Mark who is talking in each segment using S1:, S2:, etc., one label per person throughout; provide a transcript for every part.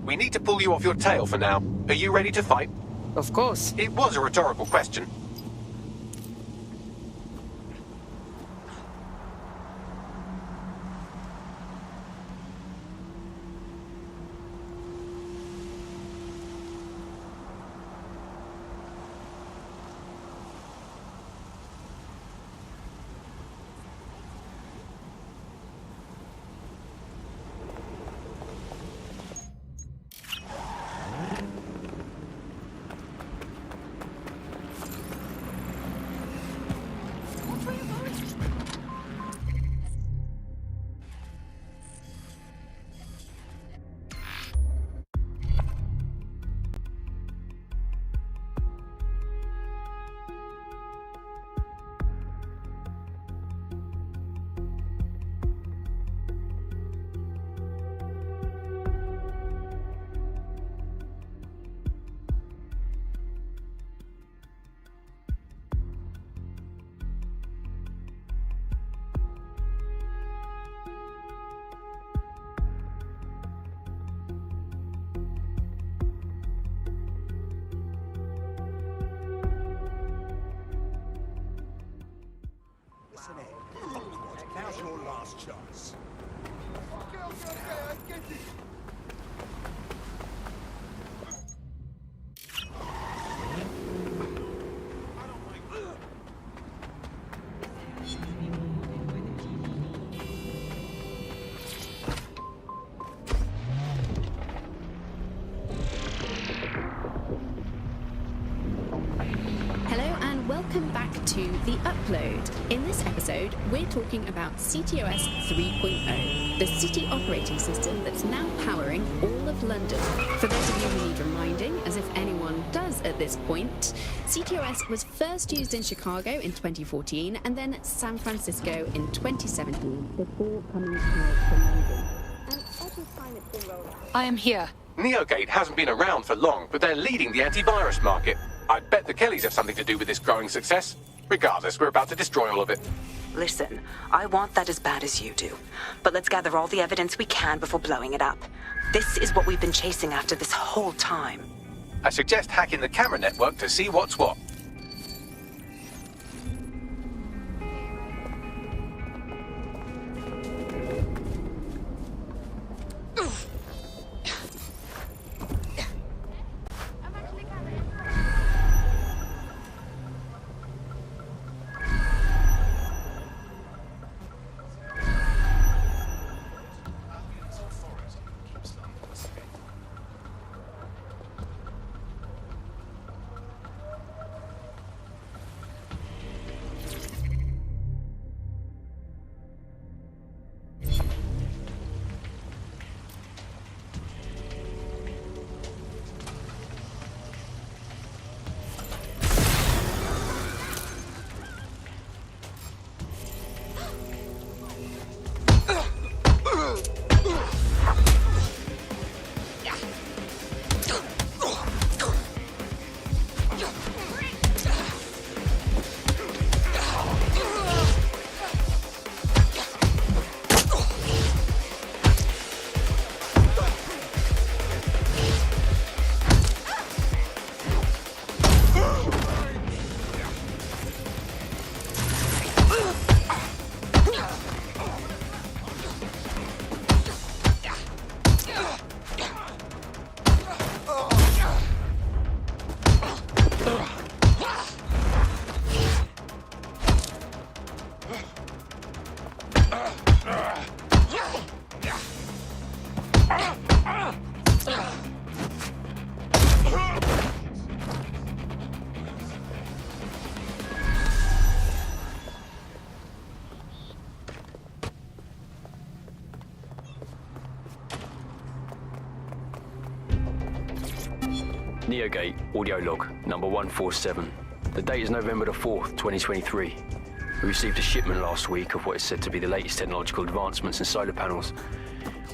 S1: We need to pull you off your tail for now. Are you ready to fight?
S2: Of course.
S1: It was a rhetorical question.
S3: Now's your last chance. Okay, I get it.
S4: Welcome back to The Upload. In this episode, we're talking about CTOS 3.0, the city operating system that's now powering all of London. For those of you who need reminding, as if anyone does at this point, CTOS was first used in Chicago in 2014 and then San Francisco in 2017 before coming out to London. And every time it's been rolled out...
S2: I am here.
S1: Neogate hasn't been around for long, but they're leading the antivirus market. I bet the Kellys have something to do with this growing success. Regardless, we're about to destroy all of it.
S5: Listen, I want that as bad as you do. But let's gather all the evidence we can before blowing it up. This is what we've been chasing after this whole time.
S1: I suggest hacking the camera network to see what's what.
S6: Neogate, audio log, number 147. The date is November the 4th, 2023. We received a shipment last week of what is said to be the latest technological advancements in solar panels.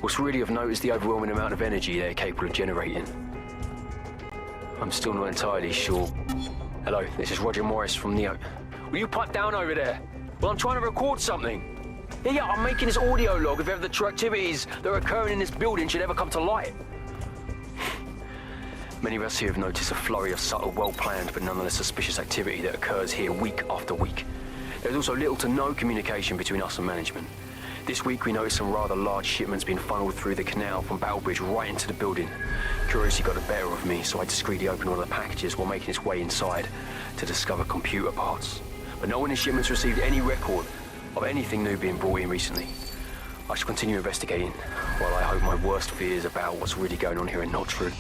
S6: What's really of note is the overwhelming amount of energy they're capable of generating. I'm still not entirely sure. Hello, this is Roger Morris from Neo. Will you pipe down over there? Well, I'm trying to record something. Yeah, I'm making this audio log of ever the true activities that are occurring in this building should ever come to light. Many of us here have noticed a flurry of subtle, well-planned but nonetheless suspicious activity that occurs here week after week. There's also little to no communication between us and management. This week we noticed some rather large shipments being funneled through the canal from Battlebridge right into the building. Curiosity got the better of me, so I discreetly opened one of the packages while making its way inside to discover computer parts. But no one in shipments received any record of anything new being brought in recently. I shall continue investigating, while I hope my worst fears about what's really going on here are not true.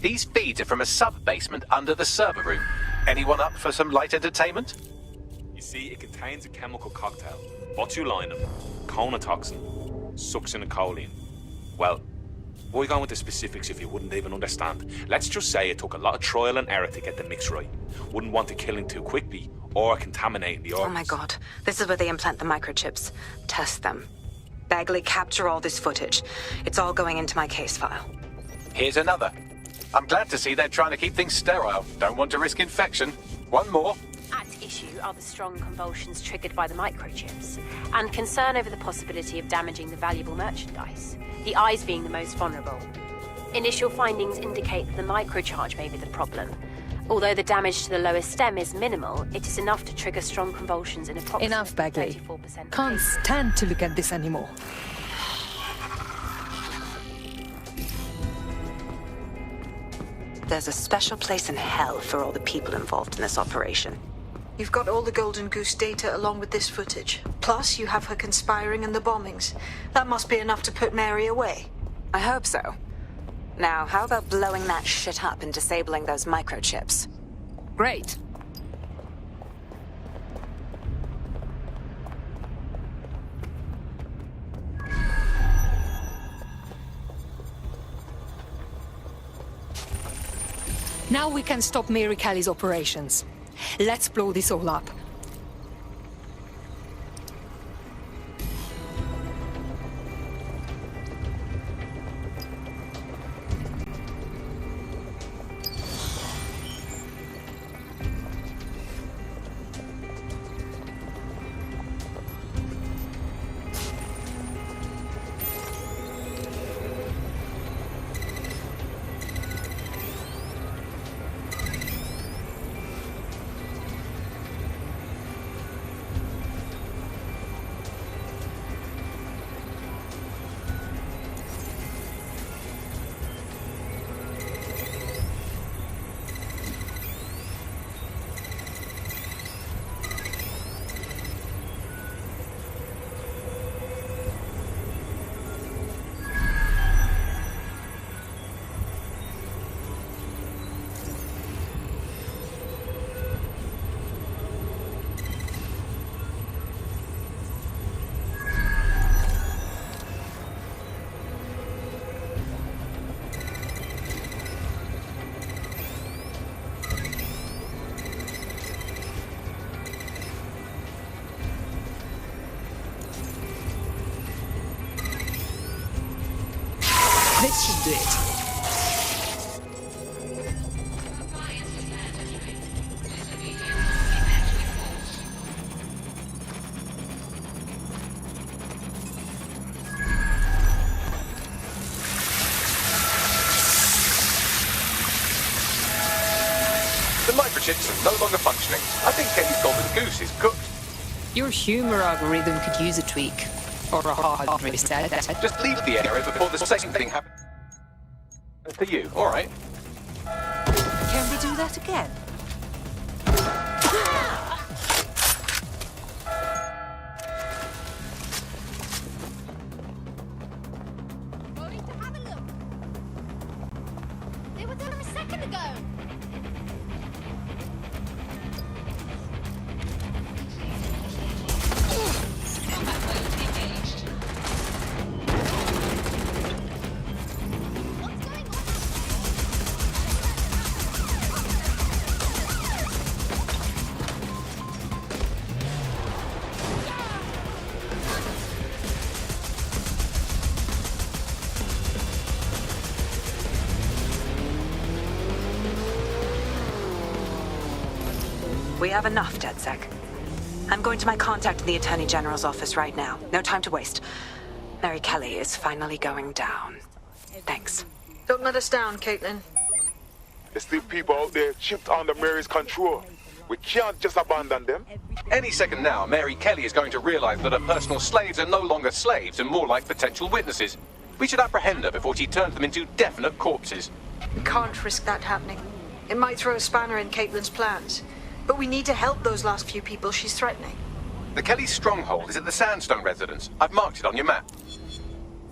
S1: These feeds are from a sub-basement under the server room. Anyone up for some light entertainment?
S2: You see, it contains a chemical cocktail. Botulinum, conotoxin, succinylcholine. Well, why go into specifics if you wouldn't even understand? Let's just say it took a lot of trial and error to get the mix right. Wouldn't want it killing too quickly or contaminating the organs.
S5: Oh my god. This is where they implant the microchips. Test them. Bagley, capture all this footage. It's all going into my case file.
S1: Here's another. I'm glad to see they're trying to keep things sterile. Don't want to risk infection. One more.
S7: At issue are the strong convulsions triggered by the microchips, and concern over the possibility of damaging the valuable merchandise, the eyes being the most vulnerable. Initial findings indicate that the microcharge may be the problem. Although the damage to the lower stem is minimal, it is enough to trigger strong convulsions in approximately
S8: Enough, Bagley.
S7: 34%
S8: Can't stand to look at this anymore.
S5: There's a special place in hell for all the people involved in this operation.
S9: You've got all the Golden Goose data along with this footage. Plus, you have her conspiring in the bombings. That must be enough to put Mary away.
S5: I hope so. Now, how about blowing that shit up and disabling those microchips?
S8: Great. Now we can stop Mary Kelly's operations. Let's blow this all up. This should do it.
S1: The microchips are no longer functioning. I think Kenny's golden goose is cooked.
S8: Your humor algorithm could use a tweak. Or a hard reset.
S1: Just leave the area before the second thing happens. For you, all right.
S8: Can we do that again?
S10: Going to have a look. They were there a second ago. What's going on?
S5: We have enough, DedSec. I'm going to my contact in the Attorney General's office right now. No time to waste. Mary Kelly is finally going down. Thanks.
S9: Don't let us down, Caitlin.
S3: There's still people out there chipped under Mary's control. We can't just abandon them.
S1: Any second now, Mary Kelly is going to realize that her personal slaves are no longer slaves and more like potential witnesses. We should apprehend her before she turns them into definite corpses.
S9: We can't risk that happening. It might throw a spanner in Caitlin's plans. But we need to help those last few people she's threatening.
S1: The Kelly stronghold is at the Sandstone residence. I've marked it on your map.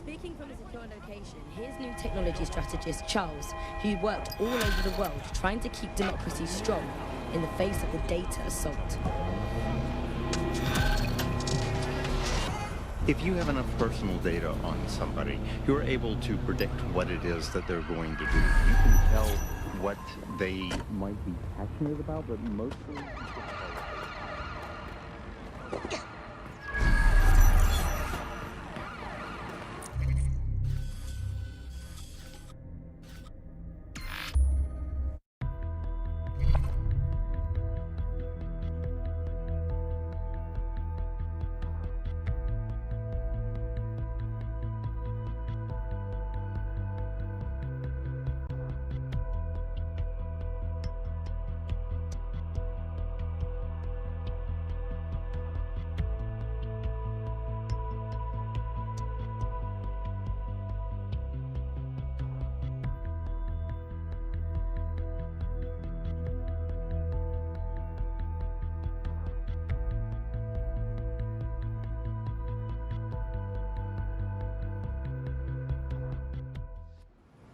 S4: Speaking from a secure location, here's
S11: new technology strategist, Charles, who worked all over the world trying to keep democracy strong in the face of the data assault.
S12: If you have enough personal data on somebody, you're able to predict what it is that they're going to do. You can tell what they might be passionate about, but mostly...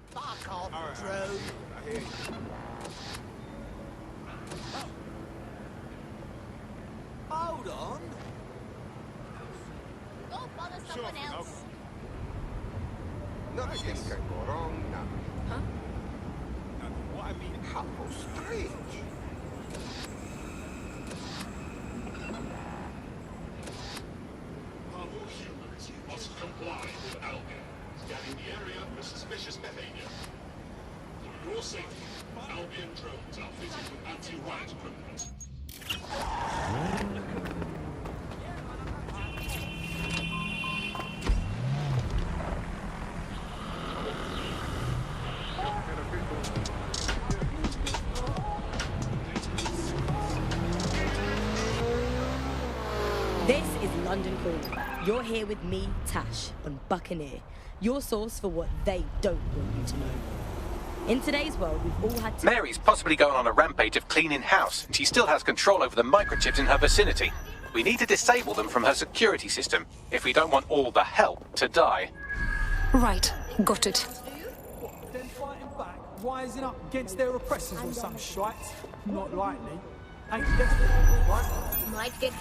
S3: Fuck off, Drew. I hear you. Hold on.
S10: Go bother someone else.
S3: Nothing can go wrong now.
S10: Huh?
S3: What I mean, how strange.
S13: All humans must comply with Albion, scanning the area for suspicious behavior. For your safety, Albion drones are fitted with anti-riot equipment.
S11: This is London Calling. You're here with me, Tash, on Buccaneer, your source for what they don't want you to know. In today's world, we've all had to...
S1: Mary's possibly going on a rampage of cleaning house, and she still has control over the microchips in her vicinity. We need to disable them from her security system if we don't want all the help to die.
S8: Right, got it.
S14: Then fighting back, rising up against their oppressors or some shite? Not likely. Ain't desperate, right?
S10: Might get...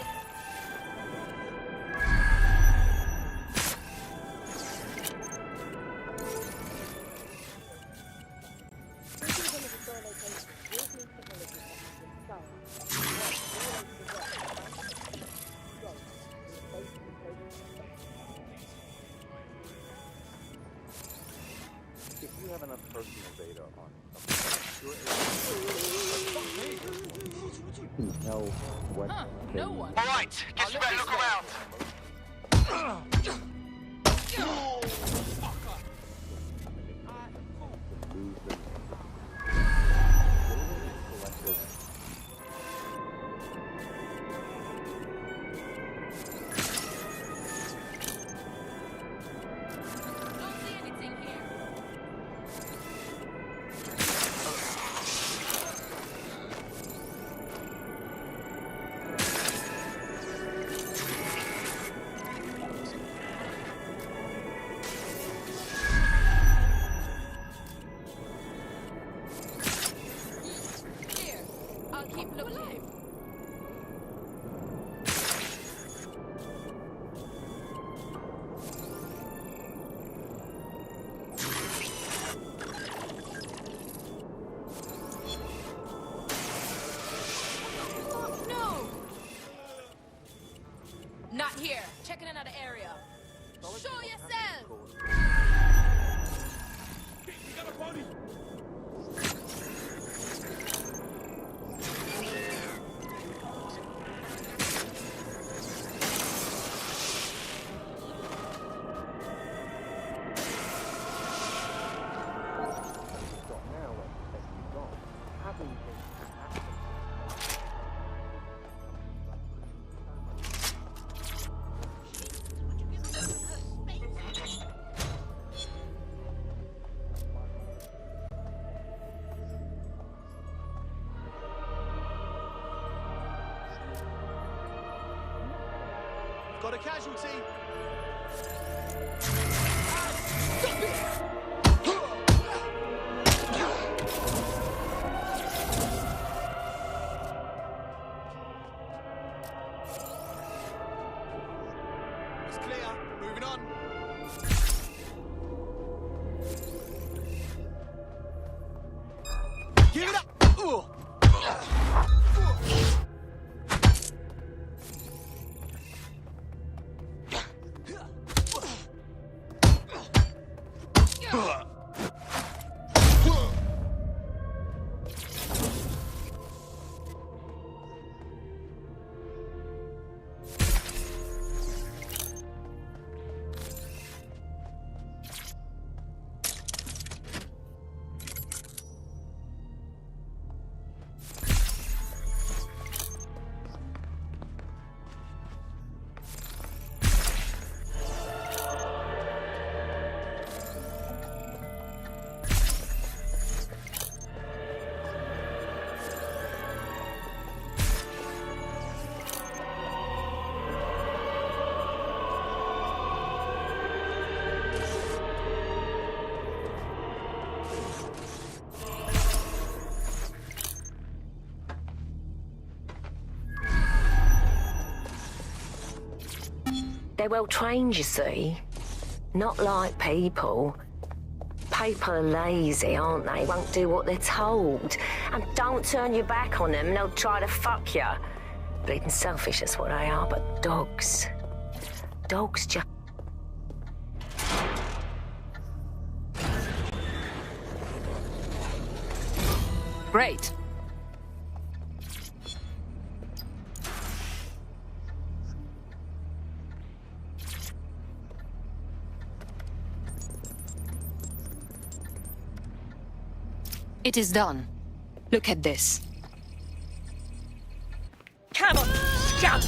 S12: If you have enough personal data on somebody, you can tell what...
S10: no one.
S15: All right, get your back, look around.
S10: Not here. Checking another area. Show yourself.
S3: We got a body.
S15: Got a casualty.
S3: Moving on. Give it up! Ugh.
S16: They're well trained, you see. Not like people. People are lazy, aren't they? Won't do what they're told. And don't turn your back on them, they'll try to fuck you. Bleeding selfish, that's what they are, but dogs. Dogs just...
S8: Great. It is done. Look at this.
S16: Come on, scum!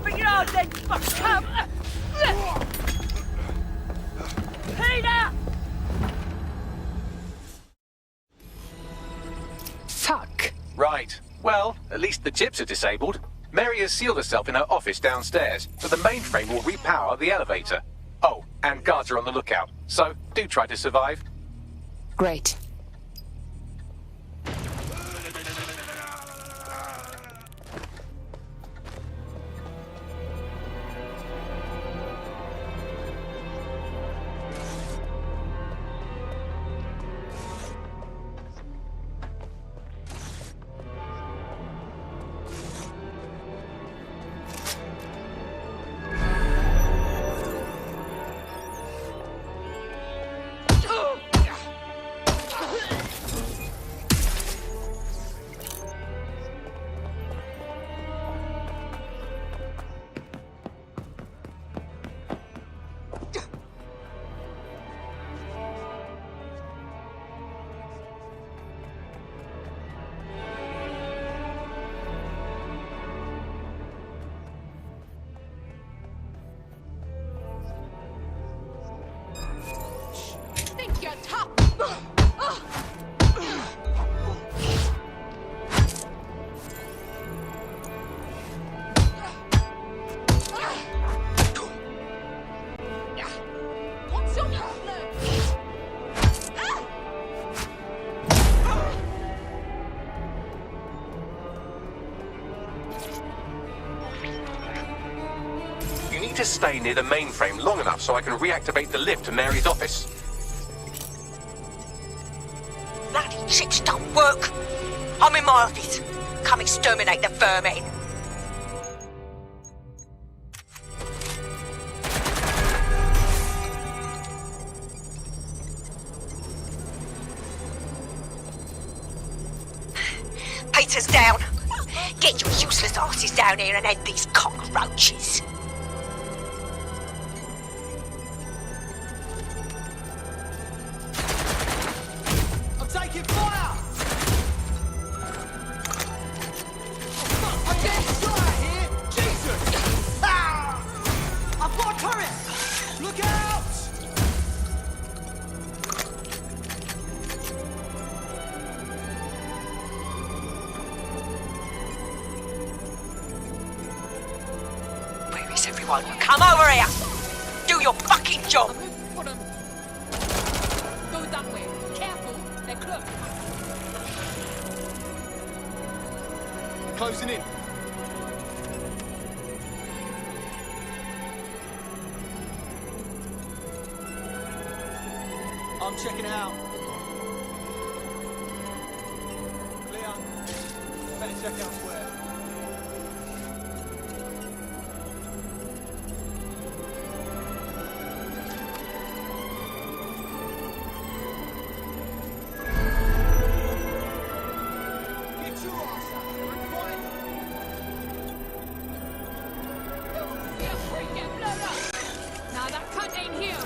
S16: Bring it on then, fuck! Come! Peter!
S8: Fuck!
S1: Right. Well, at least the chips are disabled. Mary has sealed herself in her office downstairs, but the mainframe will repower the elevator. Oh, and guards are on the lookout, so do try to survive.
S8: Great.
S10: Think you're tough. What's your problem?
S1: You need to stay near the mainframe long enough so I can reactivate the lift to Mary's office.
S16: Bloody chips don't work. I'm in my office. Come exterminate the vermin. Peter's down. Get your useless asses down here and end these cockroaches.
S3: I'm taking fire! I'm getting shot at here! Jesus! Ah! I've got a turret! Look out!
S16: Where is everyone? Come over here! Do your fucking job!
S10: Put them. Go that way. Careful. They're close.
S3: Closing in. I'm checking it out. Clear. Better check elsewhere. Get your ass out here and find them.
S10: Yeah, freak, get blown up. Nah, that cunt ain't here.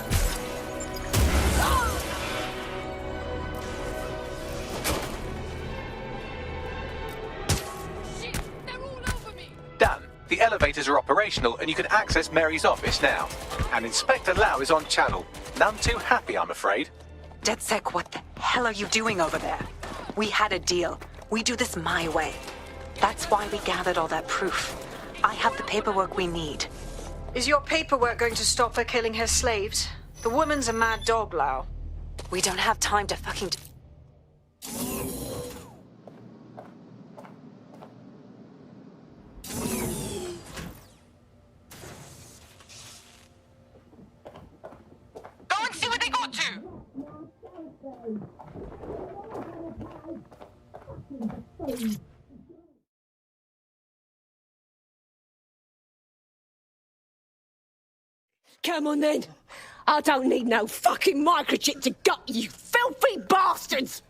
S10: Shit, they're all over me.
S1: Done. The elevators are operational and you can access Mary's office now. And Inspector Lau is on channel. None too happy, I'm afraid.
S5: DedSec, what the hell are you doing over there? We had a deal. We do this my way. That's why we gathered all that proof. I have the paperwork we need.
S9: Is your paperwork going to stop her killing her slaves? The woman's a mad dog, Lau.
S5: We don't have time to fucking...
S15: Go and see what they got to!
S16: Come on then. I don't need no fucking microchip to gut you filthy bastards!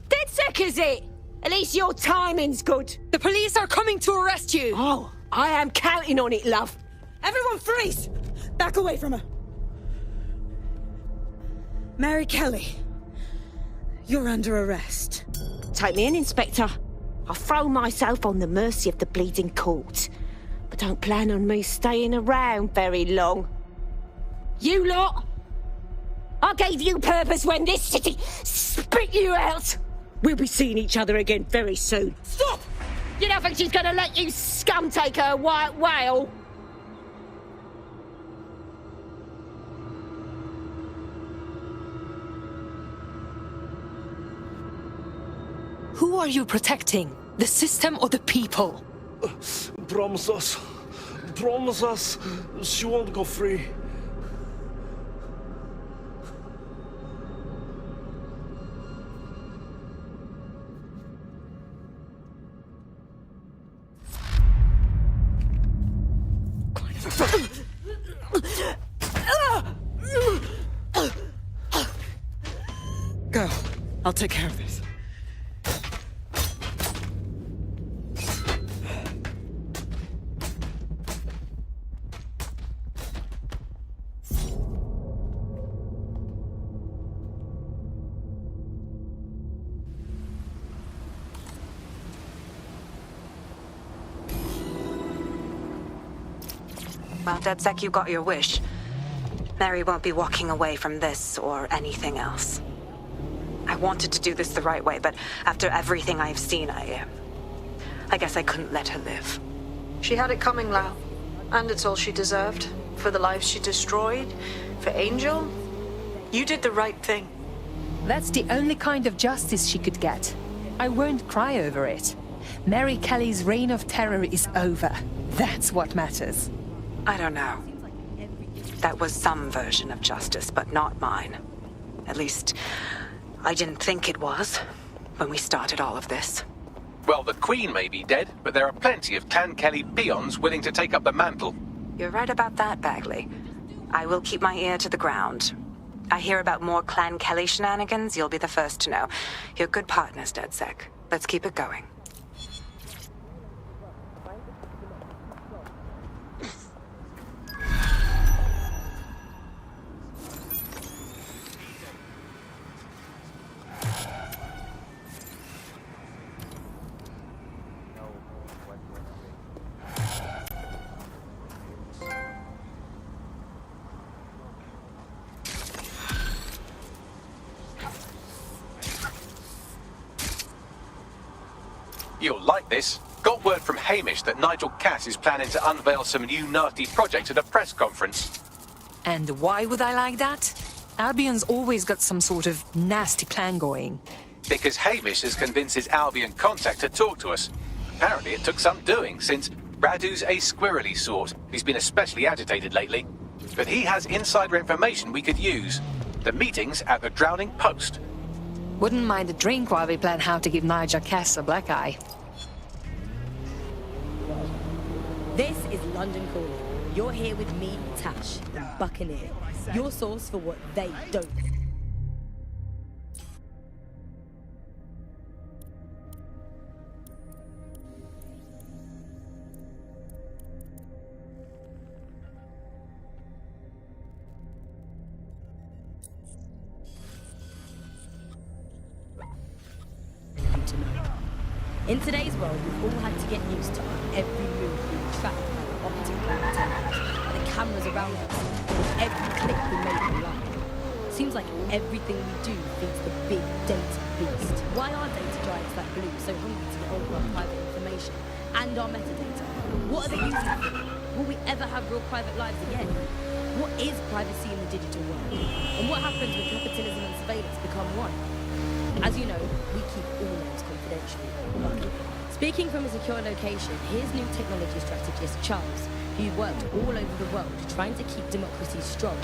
S16: DedSec, is it? At least your timing's good.
S8: The police are coming to arrest you.
S16: Oh, I am counting on it, love.
S11: Everyone freeze! Back away from her. Mary Kelly, you're under arrest.
S16: Take me in, Inspector. I'll throw myself on the mercy of the bleeding court. But don't plan on me staying around very long. You lot! I gave you purpose when this city spit you out! We'll be seeing each other again very soon. Stop! You don't think she's gonna let you scum take her white whale?
S8: Who are you protecting? The system or the people?
S17: Promise us. Promise us. She won't go free.
S11: Go. I'll take care of this.
S5: Well, DedSec, you got your wish. Mary won't be walking away from this or anything else. I wanted to do this the right way, but after everything I've seen, I guess I couldn't let her live.
S9: She had it coming, Lau. And it's all she deserved. For the lives she destroyed, for Angel. You did the right thing.
S8: That's the only kind of justice she could get. I won't cry over it. Mary Kelly's reign of terror is over. That's what matters.
S5: I don't know. That was some version of justice, but not mine. At least, I didn't think it was when we started all of this.
S1: Well, the Queen may be dead, but there are plenty of Clan Kelly peons willing to take up the mantle.
S5: You're right about that, Bagley. I will keep my ear to the ground. I hear about more Clan Kelly shenanigans, you'll be the first to know. You're good partners, DedSec. Let's keep it going.
S1: You'll like this. Got word from Hamish that Nigel Cass is planning to unveil some new nasty project at a press conference.
S8: And why would I like that? Albion's always got some sort of nasty plan going.
S1: Because Hamish has convinced his Albion contact to talk to us. Apparently it took some doing, since Radu's a squirrely sort. He's been especially agitated lately. But he has insider information we could use. The meeting's at the Drowning Post.
S8: Wouldn't mind a drink while we plan how to give Nigel Cass a black eye.
S11: This is London Calling. You're here with me, Tash, and Buccaneer. Your source for what they don't. In today's world, we've all had to get used to our every move being tracked by the optical antennas, by the cameras around us, and every click we make online. Seems like everything we do feeds the big data beast. Why are data giants like Blue so hungry to get hold of our private information and our metadata? What are they using it for? Will we ever have real private lives again? What is privacy in the digital world? And what happens when capitalism and surveillance become one? As you know, we keep all names confidential. Speaking from a secure location, here's new technology strategist Charles, who worked all over the world trying to keep democracy strong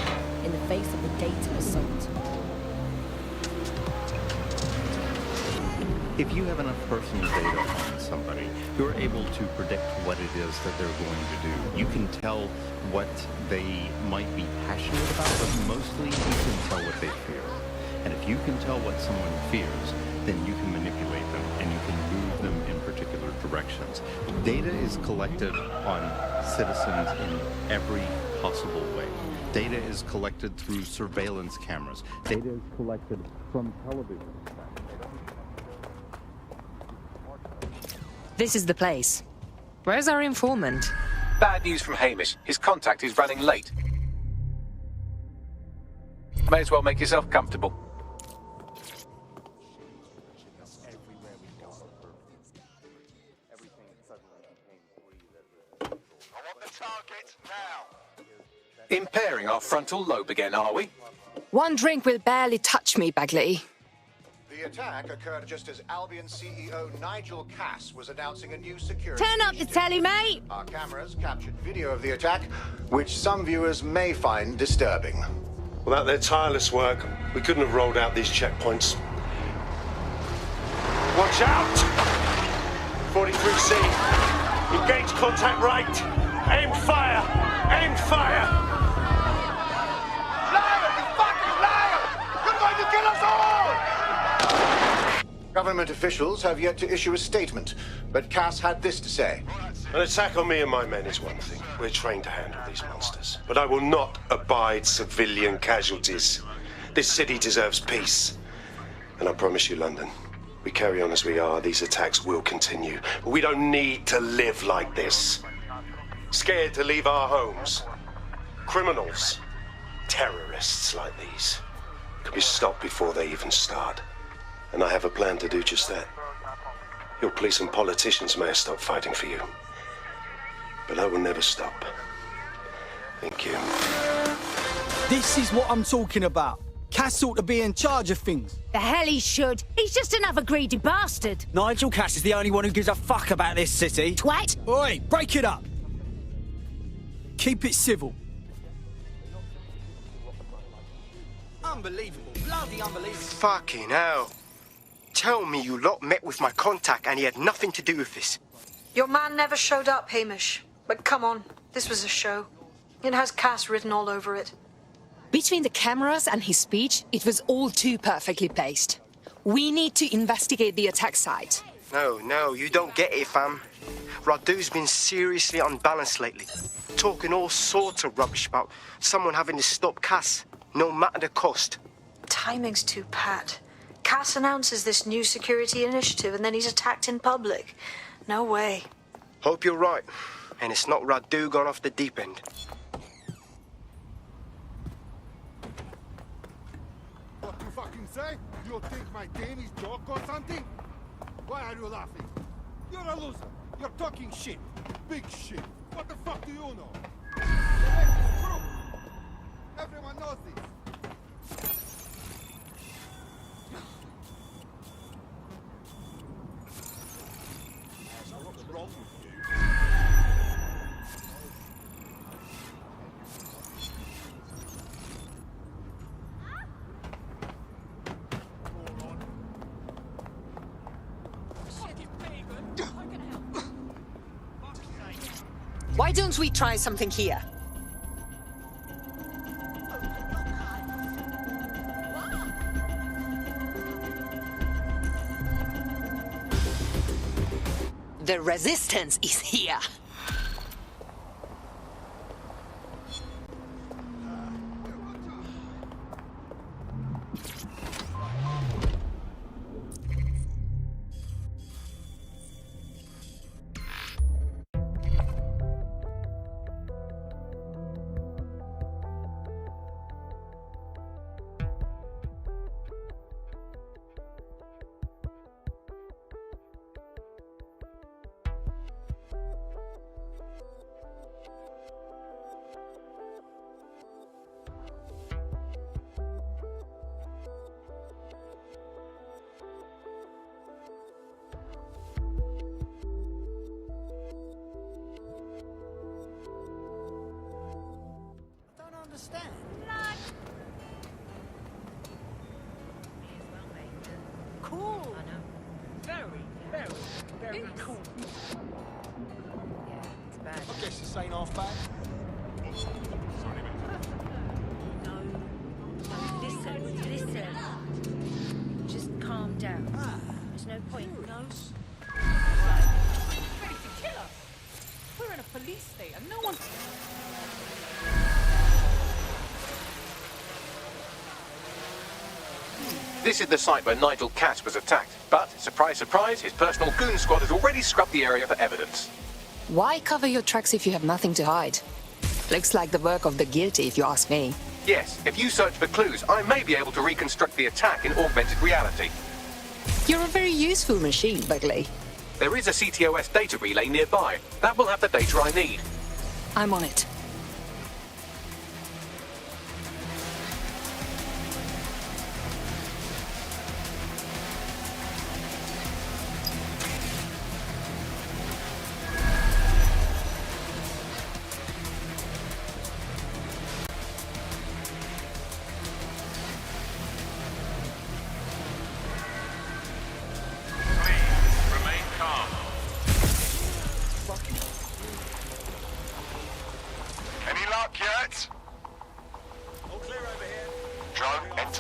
S11: in the face of the data assault.
S12: If you have enough personal data on somebody, you're able to predict what it is that they're going to do. You can tell what they might be passionate about, but mostly you can tell what they fear. And if you can tell what someone fears, then you can manipulate them and you can move them in particular directions. Data is collected on citizens in every possible way. Data is collected through surveillance cameras. Data is collected from television.
S8: This is the place. Where's our informant?
S1: Bad news from Hamish. His contact is running late. May as well make yourself comfortable. Impairing our frontal lobe again, are we?
S8: One drink will barely touch me, Bagley.
S18: The attack occurred just as Albion CEO Nigel Cass was announcing a new security
S11: Turn up the telly, mate!
S18: Our cameras captured video of the attack, which some viewers may find disturbing.
S17: Without their tireless work, we couldn't have rolled out these checkpoints. Watch out! 43C. Engage contact right. Aim fire! Aim fire!
S18: Liar! You fucking liar! You're going to kill us all! Government officials have yet to issue a statement, but Cass had this to say.
S17: An attack on me and my men is one thing. We're trained to handle these monsters. But I will not abide civilian casualties. This city deserves peace. And I promise you, London, we carry on as we are, these attacks will continue. But we don't need to live like this. Scared to leave our homes. Criminals, terrorists like these, could be stopped before they even start. And I have a plan to do just that. Your police and politicians may have stopped fighting for you. But I will never stop. Thank you.
S14: This is what I'm talking about. Cass ought to be in charge of things.
S19: The hell he should. He's just another greedy bastard.
S3: Nigel Cass is the only one who gives a fuck about this city.
S19: Twat!
S14: Oi, break it up. Keep it civil.
S3: Unbelievable. Bloody unbelievable.
S20: Fucking hell. Tell me you lot met with my contact and he had nothing to do with this.
S9: Your man never showed up, Hamish. But come on, this was a show. It has Cass written all over it.
S8: Between the cameras and his speech, it was all too perfectly placed. We need to investigate the attack site.
S20: No, you don't get it, fam. Radu's been seriously unbalanced lately. Talking all sorts of rubbish about someone having to stop Cass, no matter the cost.
S9: Timing's too pat. Cass announces this new security initiative and then he's attacked in public. No way.
S20: Hope you're right. And it's not Radu gone off the deep end.
S13: What you fucking say? You think my game is joke or something? Why are you laughing? You're a loser. You're talking shit. Big shit. What the fuck do you know? The rest is true. Everyone knows this. What's wrong with you?
S5: Why don't we try something here? The resistance is here.
S3: Understand? Cool. I know. Very cool.
S11: Yeah, it's bad.
S3: I guess this ain't half bad.
S11: No, listen. Just calm down. There's no point.
S10: Ready to kill us. We're in a police state and no one...
S1: This is the site where Nigel Cass was attacked, but, surprise, surprise, his personal goon squad has already scrubbed the area for evidence.
S21: Why cover your tracks if you have nothing to hide? Looks like the work of the guilty, if you ask me.
S1: Yes, if you search for clues, I may be able to reconstruct the attack in augmented reality.
S21: You're a very useful machine, Bugley.
S1: There is a CTOS data relay nearby. That will have the data I need.
S21: I'm on it.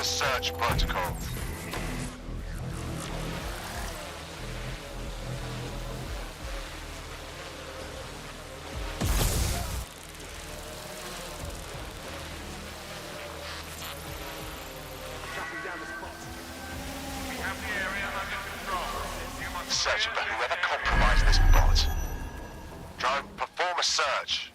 S18: Search protocol. Searching for whoever compromised this bot. Drone, perform a search.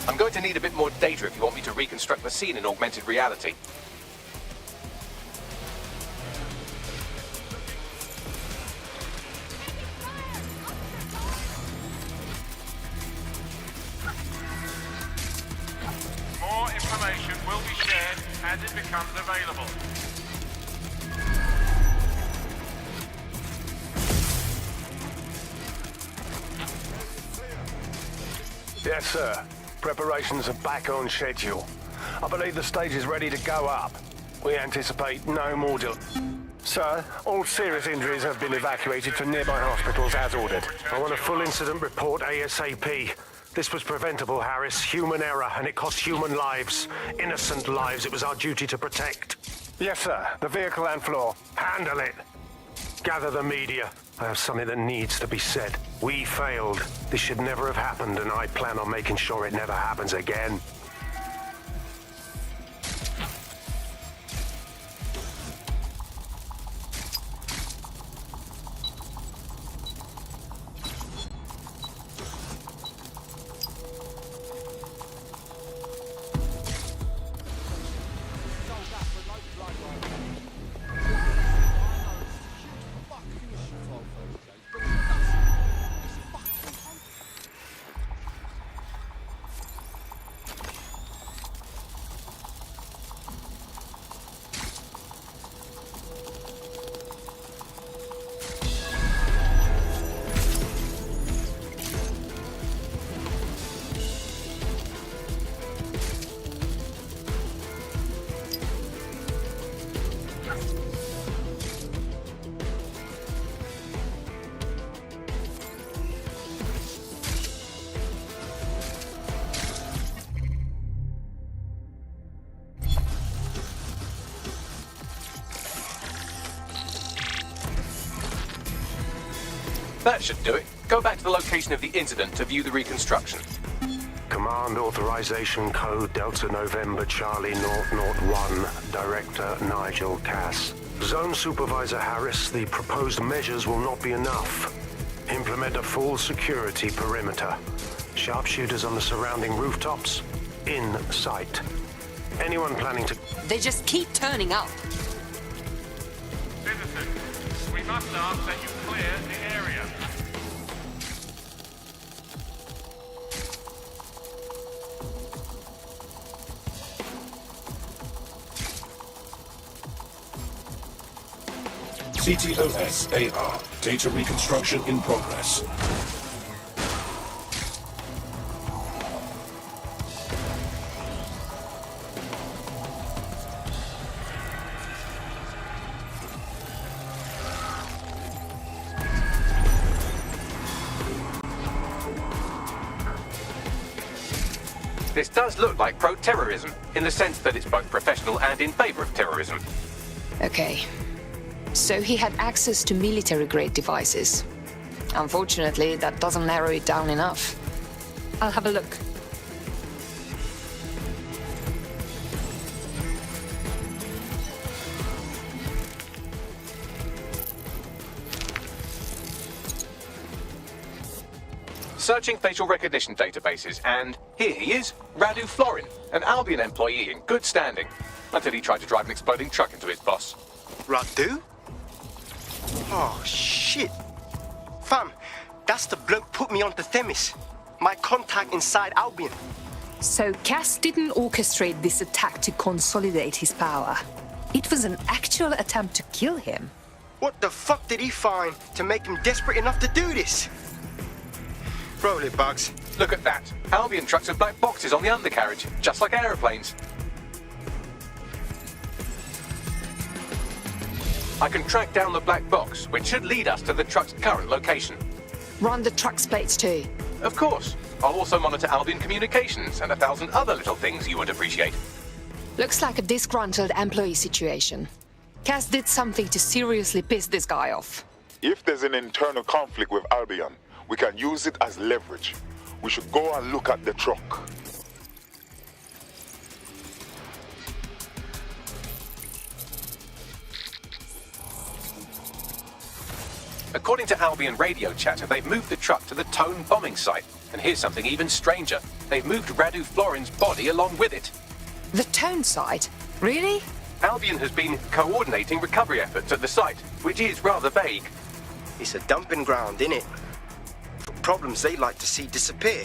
S1: I'm going to need a bit more data if you want me to reconstruct the scene in augmented reality.
S2: More information will be shared as it becomes available.
S22: Yes, sir. Preparations are back on schedule. I believe the stage is ready to go up. We anticipate no more delays. Sir, all serious injuries have been evacuated to nearby hospitals as ordered. I want a full incident report ASAP. This was preventable, Harris. Human error, and it cost human lives. Innocent lives it was our duty to protect. Yes, sir. The vehicle and floor. Handle it. Gather the media. I have something that needs to be said. We failed. This should never have happened, and I plan on making sure it never happens again.
S1: That should do it. Go back to the location of the incident to view the reconstruction.
S22: Command Authorization Code Delta November Charlie 001, Director Nigel Cass. Zone Supervisor Harris, the proposed measures will not be enough. Implement a full security perimeter. Sharpshooters on the surrounding rooftops, in sight. Anyone planning to...
S21: They just keep turning up.
S6: Citizens, we must ask that you clear the area.
S7: CTOS AR. Data reconstruction in progress.
S1: This does look like pro-terrorism, in the sense that it's both professional and in favor of terrorism.
S21: Okay. So he had access to military-grade devices. Unfortunately, that doesn't narrow it down enough.
S8: I'll have a look.
S1: Searching facial recognition databases, and here he is, Radu Florin, an Albion employee in good standing, until he tried to drive an exploding truck into his boss.
S20: Radu? Oh, shit. Fam, that's the bloke put me onto Themis. My contact inside Albion.
S8: So Cass didn't orchestrate this attack to consolidate his power. It was an actual attempt to kill him.
S20: What the fuck did he find to make him desperate enough to do this? Roll it, Bugs.
S1: Look at that. Albion trucks have black boxes on the undercarriage, just like aeroplanes. I can track down the black box, which should lead us to the truck's current location.
S21: Run the truck's plates too.
S1: Of course. I'll also monitor Albion communications and 1,000 other little things you would appreciate.
S21: Looks like a disgruntled employee situation. Cass did something to seriously piss this guy off.
S23: If there's an internal conflict with Albion, we can use it as leverage. We should go and look at the truck.
S1: According to Albion radio chatter, they've moved the truck to the Tone bombing site. And here's something even stranger. They've moved Radu Florin's body along with it.
S21: The Tone site? Really?
S1: Albion has been coordinating recovery efforts at the site, which is rather vague.
S20: It's a dumping ground, innit? For problems they like to see disappear.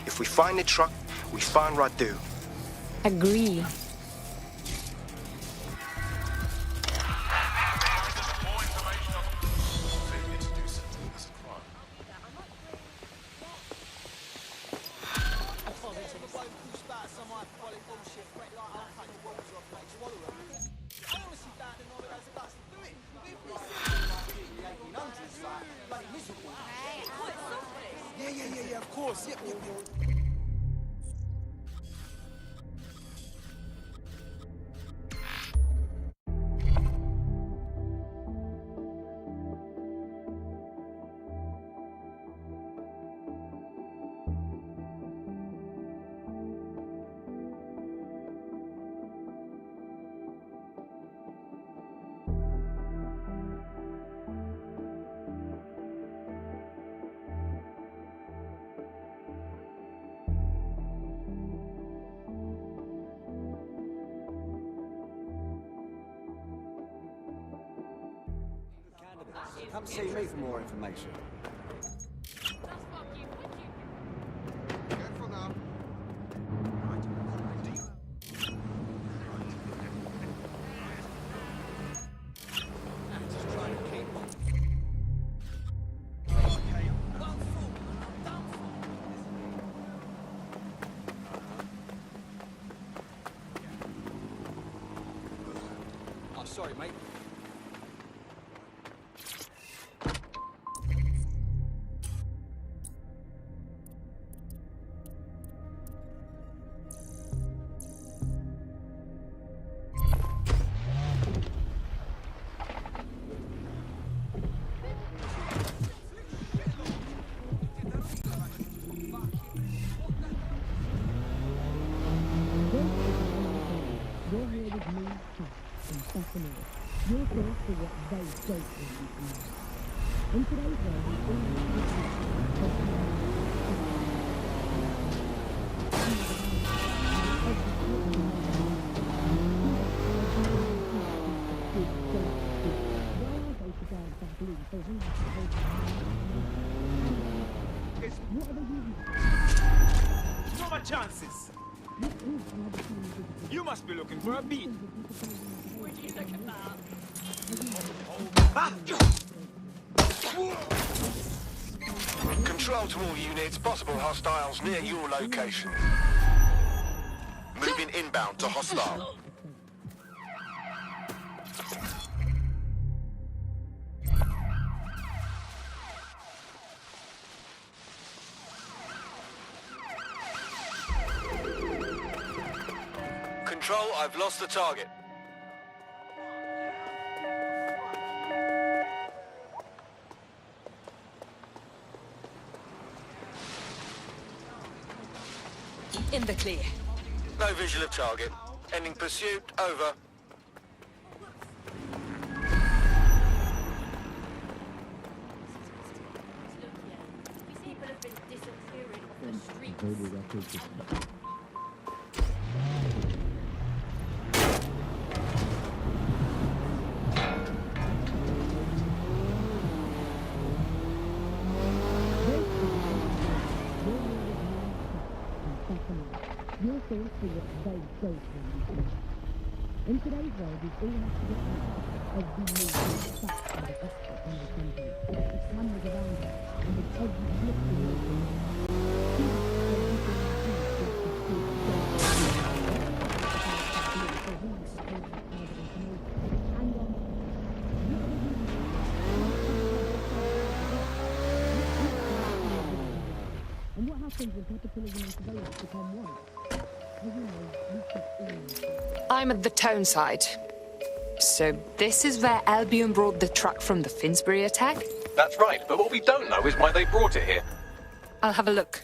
S20: If we find the truck, we find Radu.
S11: Agree.
S3: Yeah, of course. Yep.
S24: Come see me for more information.
S13: Careful now.
S3: I'm sorry, mate.
S11: Fascinating. You're close to what they don't want you to know. In today's world, we all
S3: What are my chances? You must be looking for a beat.
S10: What are you looking for?
S22: Control to all units, possible hostiles near your location.
S17: Moving inbound to hostile.
S22: Control, I've lost the target.
S10: In the clear.
S22: No visual of target. Ending pursuit, over.
S10: People have been disappearing off the streets.
S11: You're close to what they don't want you to know. In today's world, we all have to get out every move is tracked by the expert on the company. The cameras around us, and with every flip we make, and what happens when capitalism and surveillance become one?
S21: I'm at the town side. So this is where Albion brought the truck from the Finsbury attack?
S1: That's right, but what we don't know is why they brought it here.
S21: I'll have a look.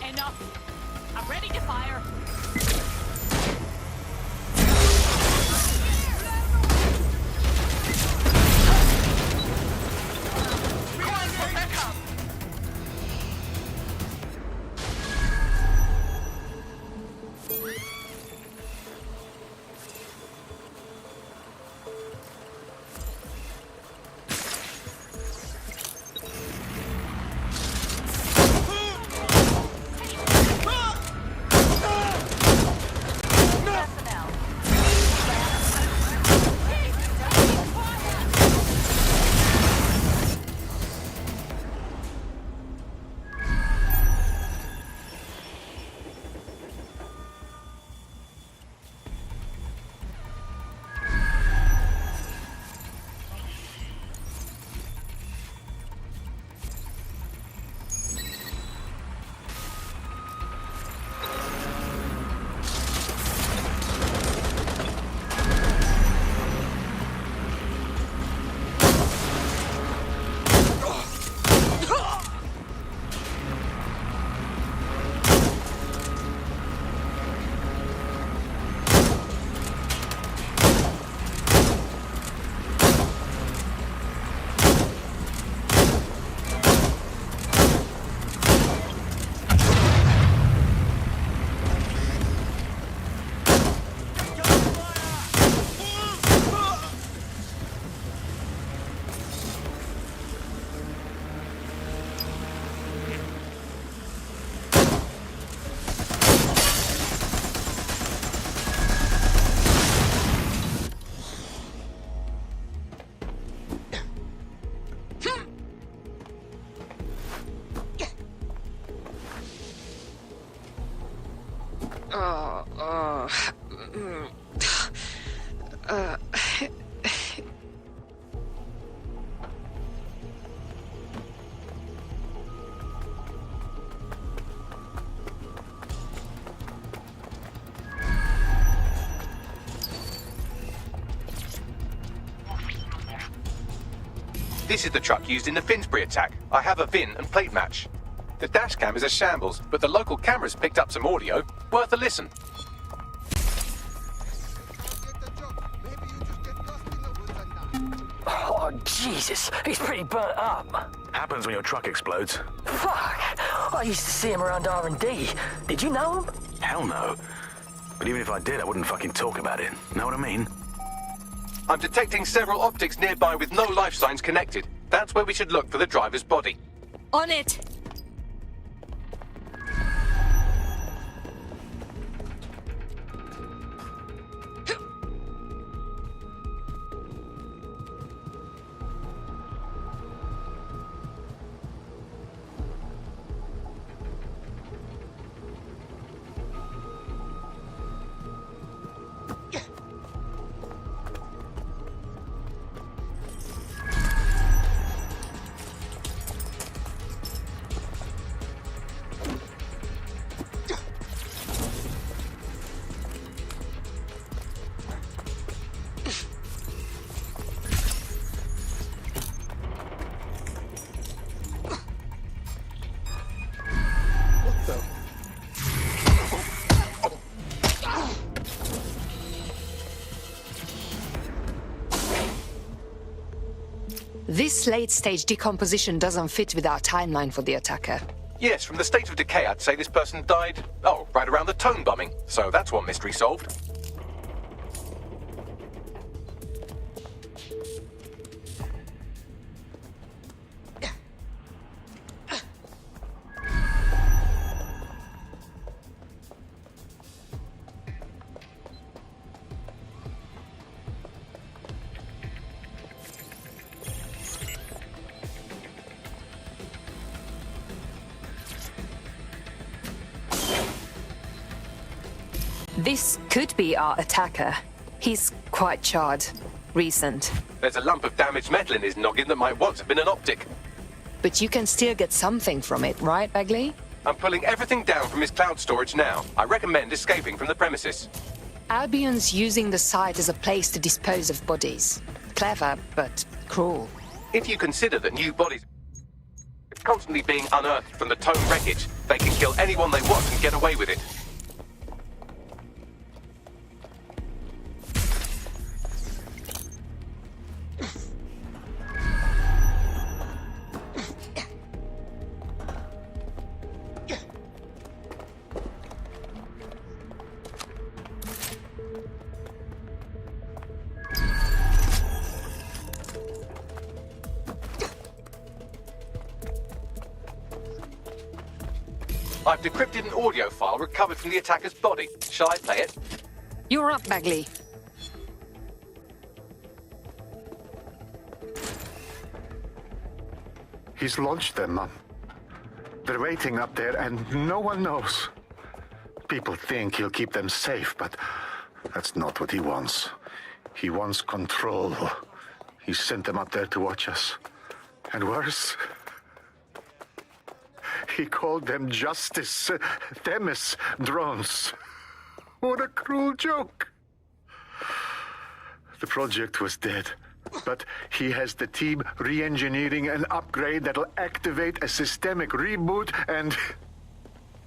S10: Enough. I'm ready to fire.
S1: This is the truck used in the Finsbury attack. I have a VIN and plate match. The dash cam is a shambles, but the local cameras picked up some audio. Worth a listen.
S4: Oh, Jesus. He's pretty burnt up.
S12: Happens when your truck explodes.
S4: Fuck. I used to see him around R&D. Did you know him?
S12: Hell no. But even if I did, I wouldn't fucking talk about it. Know what I mean?
S1: I'm detecting several optics nearby with no life signs connected. That's where we should look for the driver's body.
S11: On it!
S21: This late-stage decomposition doesn't fit with our timeline for the attacker.
S1: Yes, from the state of decay, I'd say this person died, right around the tone bombing. So that's one mystery solved.
S21: This could be our attacker. He's quite charred. Recent.
S1: There's a lump of damaged metal in his noggin that might once have been an optic.
S21: But you can still get something from it, right, Bagley?
S1: I'm pulling everything down from his cloud storage now. I recommend escaping from the premises.
S21: Albion's using the site as a place to dispose of bodies. Clever, but cruel.
S1: If you consider that new bodies are constantly being unearthed from the Tone wreckage, they can kill anyone they want and get away with it. I've decrypted an audio file recovered from the attacker's body. Shall I play it?
S21: You're up, Bagley.
S15: He's launched them, Mum. They're waiting up there and no one knows. People think he'll keep them safe, but that's not what he wants. He wants control. He sent them up there to watch us. And worse, he called them Justice, Themis drones. What a cruel joke. The project was dead, but he has the team re-engineering an upgrade that'll activate a systemic reboot, and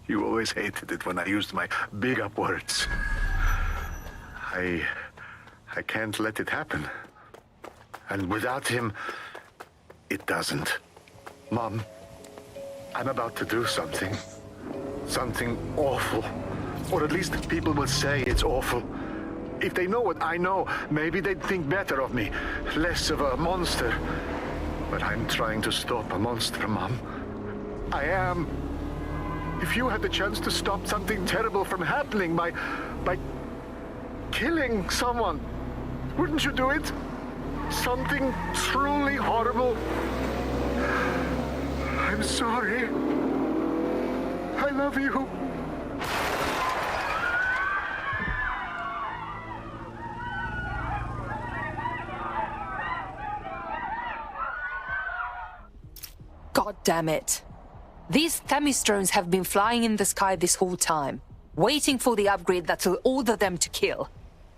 S15: you always hated it when I used my big up words. I can't let it happen. And without him, it doesn't. Mom, I'm about to do something. Something awful. Or at least people will say it's awful. If they know what I know, maybe they'd think better of me. Less of a monster. But I'm trying to stop a monster, Mom. I am. If you had the chance to stop something terrible from happening by killing someone, wouldn't you do it? Something truly horrible. I'm sorry. I love you.
S8: God damn it. These Themis drones have been flying in the sky this whole time, waiting for the upgrade that'll order them to kill.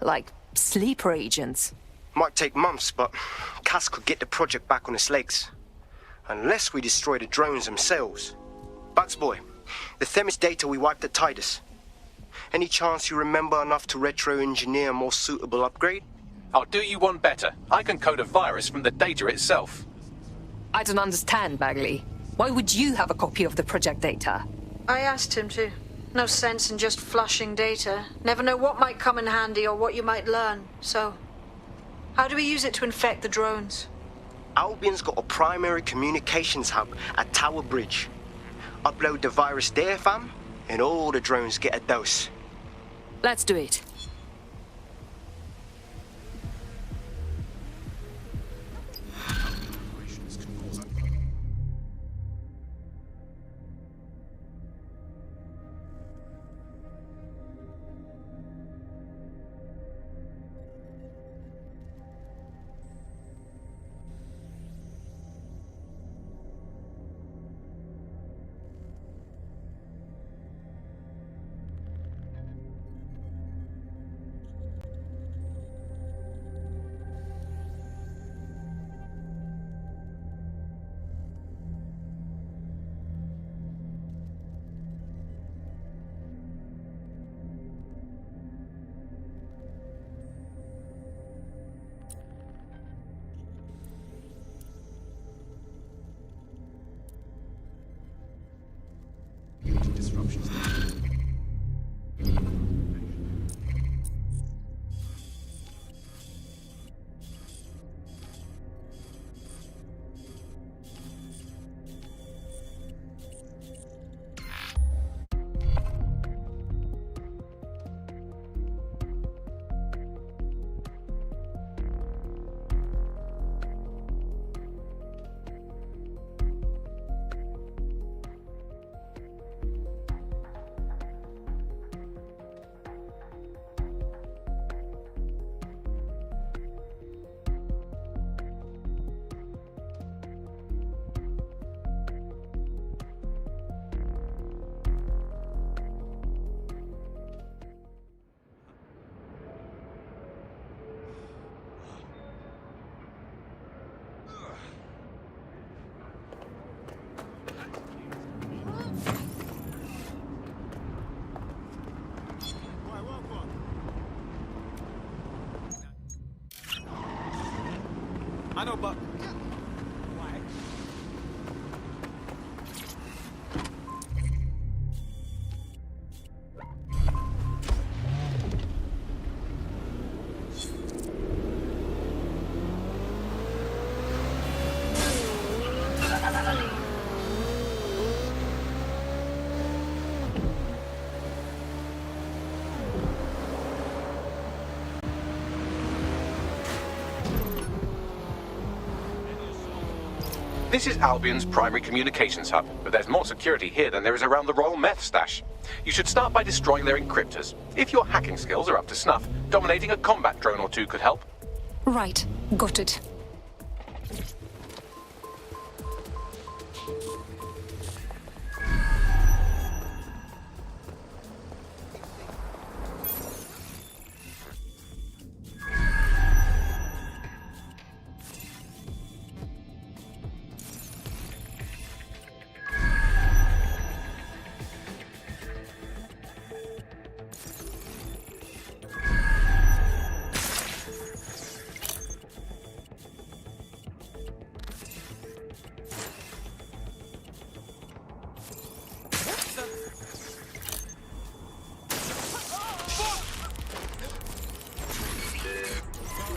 S8: Like sleeper agents.
S20: Might take months, but Cass could get the project back on its legs. Unless we destroy the drones themselves. Bugs boy, the Themis data we wiped at Titus. Any chance you remember enough to retro-engineer a more suitable upgrade?
S1: I'll do you one better. I can code a virus from the data itself.
S8: I don't understand, Bagley. Why would you have a copy of the project data?
S9: I asked him to. No sense in just flushing data. Never know what might come in handy or what you might learn. So, how do we use it to infect the drones?
S20: Albion's got a primary communications hub at Tower Bridge. Upload the virus there, fam, and all the drones get a dose.
S8: Let's do it.
S3: I know, but...
S1: This is Albion's primary communications hub, but there's more security here than there is around the Royal Meth Stash. You should start by destroying their encryptors. If your hacking skills are up to snuff, dominating a combat drone or two could help.
S21: Right, got it.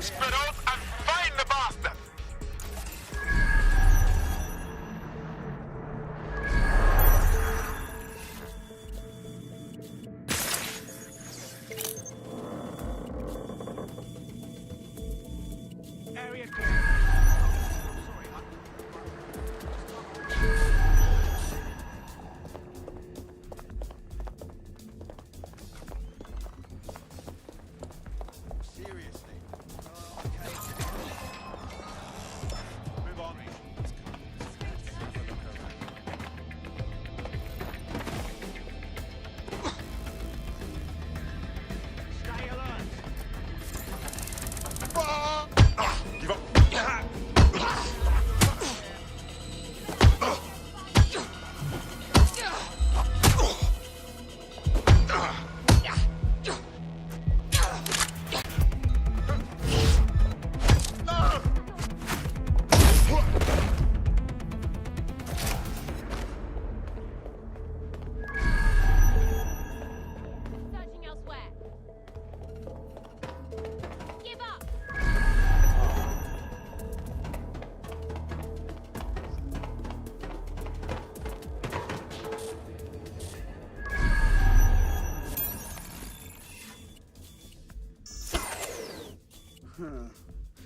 S23: Spread out and find the bastard!
S3: Area Seriously. Okay. Move on.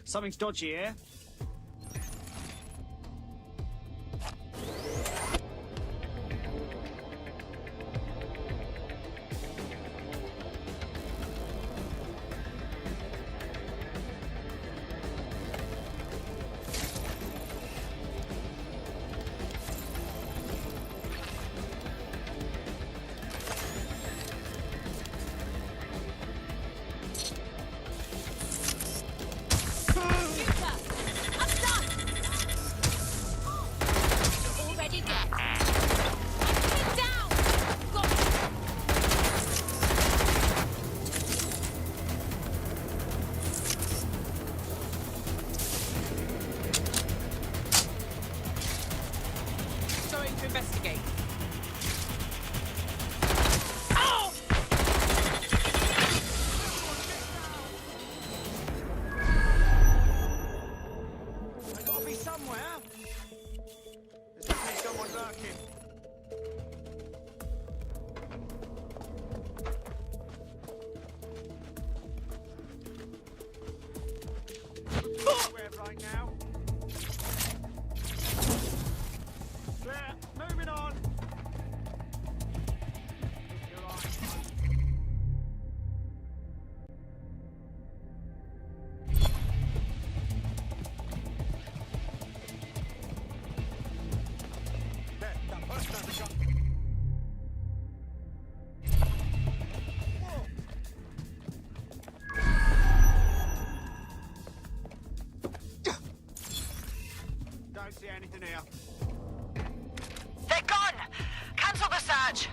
S3: Something's dodgy here.
S10: Going to investigate.
S3: There's gotta be somewhere. There's definitely someone lurking. Where right now? Clear. Moving on. You're on. There, that person has a gun. Whoa. Don't see anything here.
S5: They're gone! Cancel the search!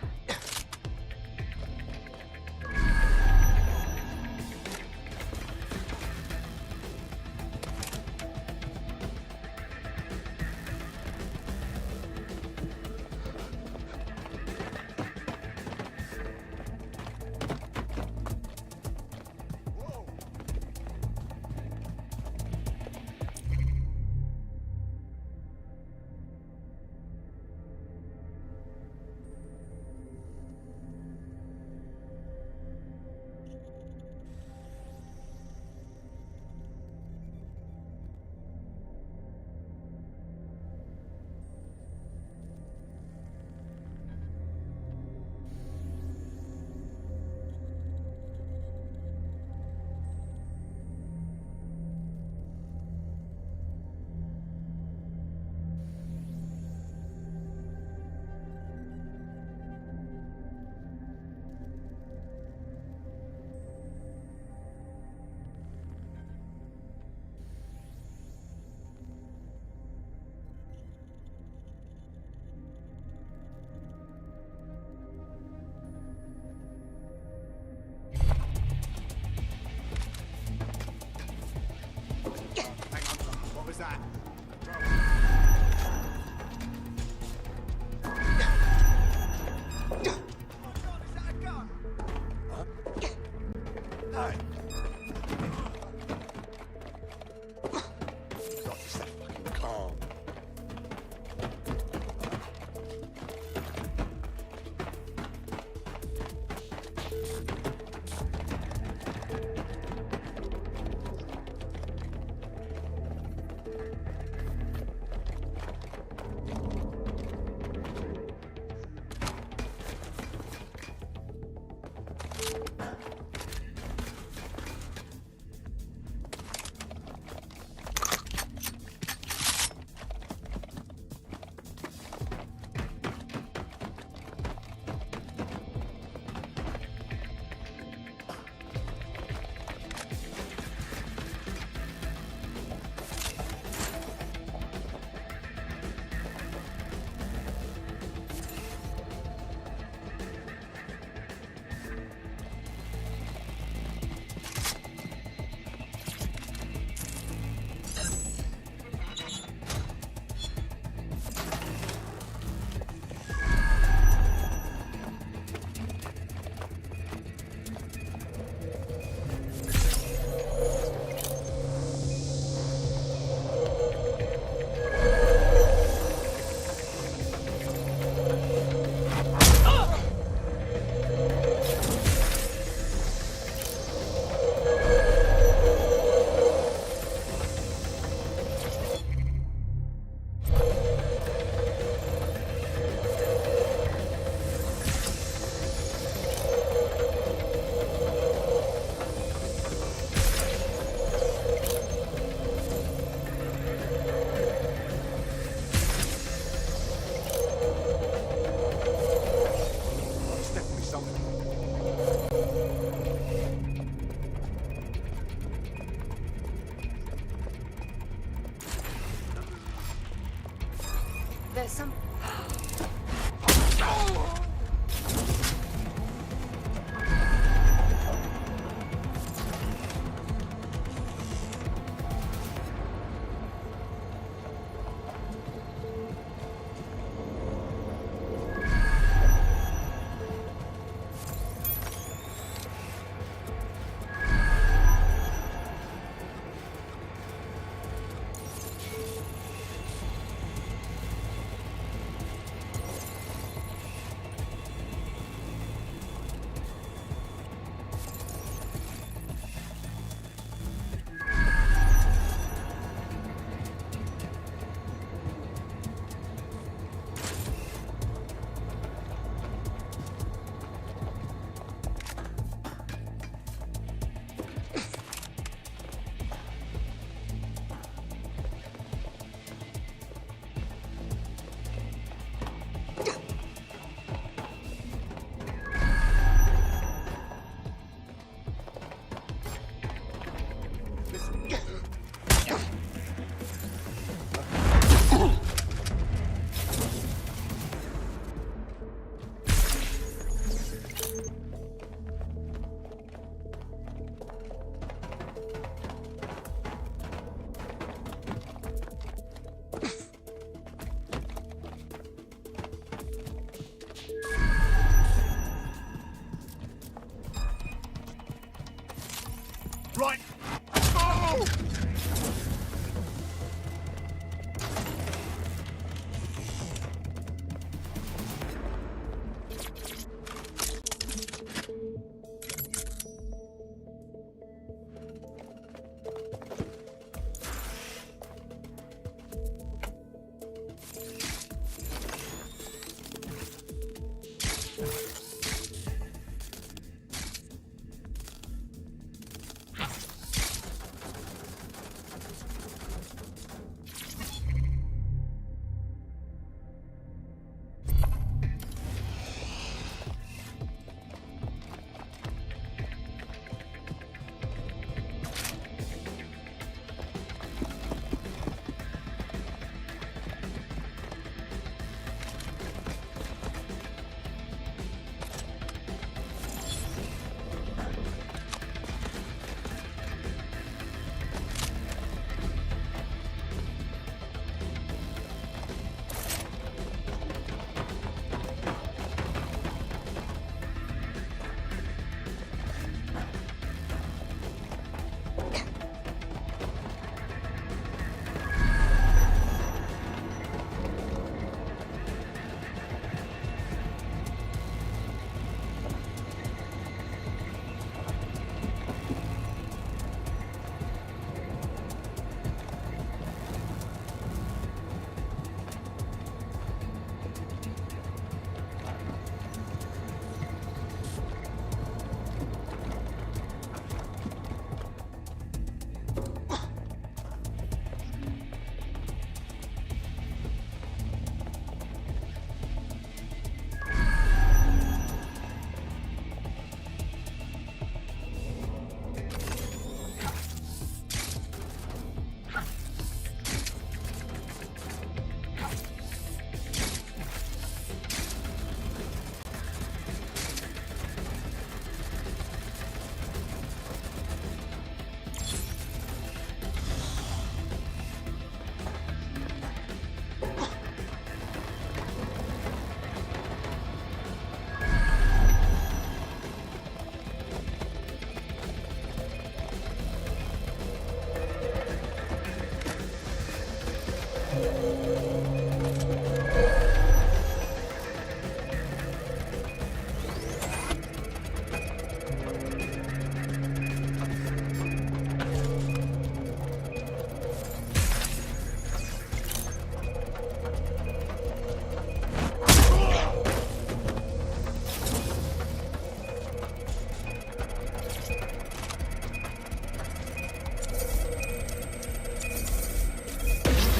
S8: There's some...
S13: Right! Oh!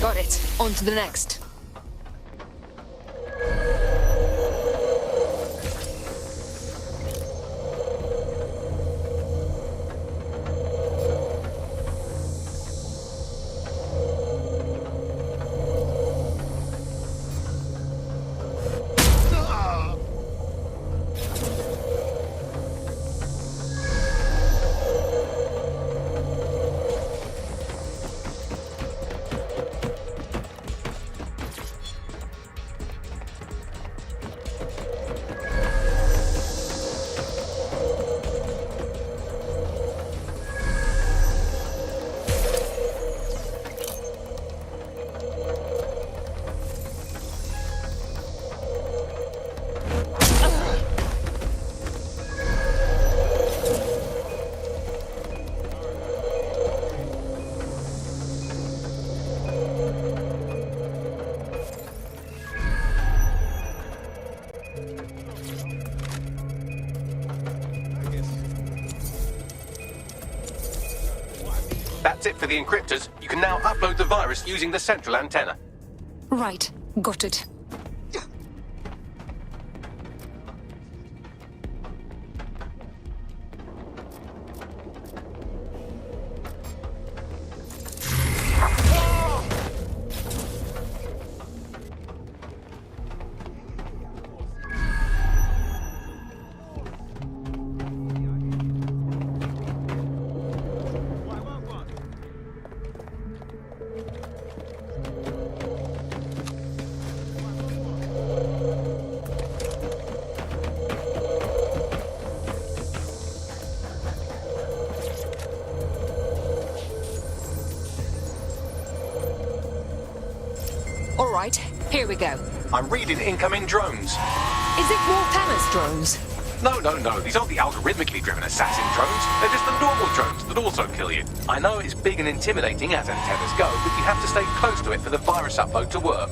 S21: Got it. On to the next.
S1: for the encryptors, you can now upload the virus using the central antenna.
S21: Right, got it. All right, here we go.
S1: I'm reading incoming drones.
S21: Is it War Thanos drones?
S1: No. These aren't the algorithmically driven assassin drones. They're just the normal drones that also kill you. I know it's big and intimidating as antennas go, but you have to stay close to it for the virus upload to work.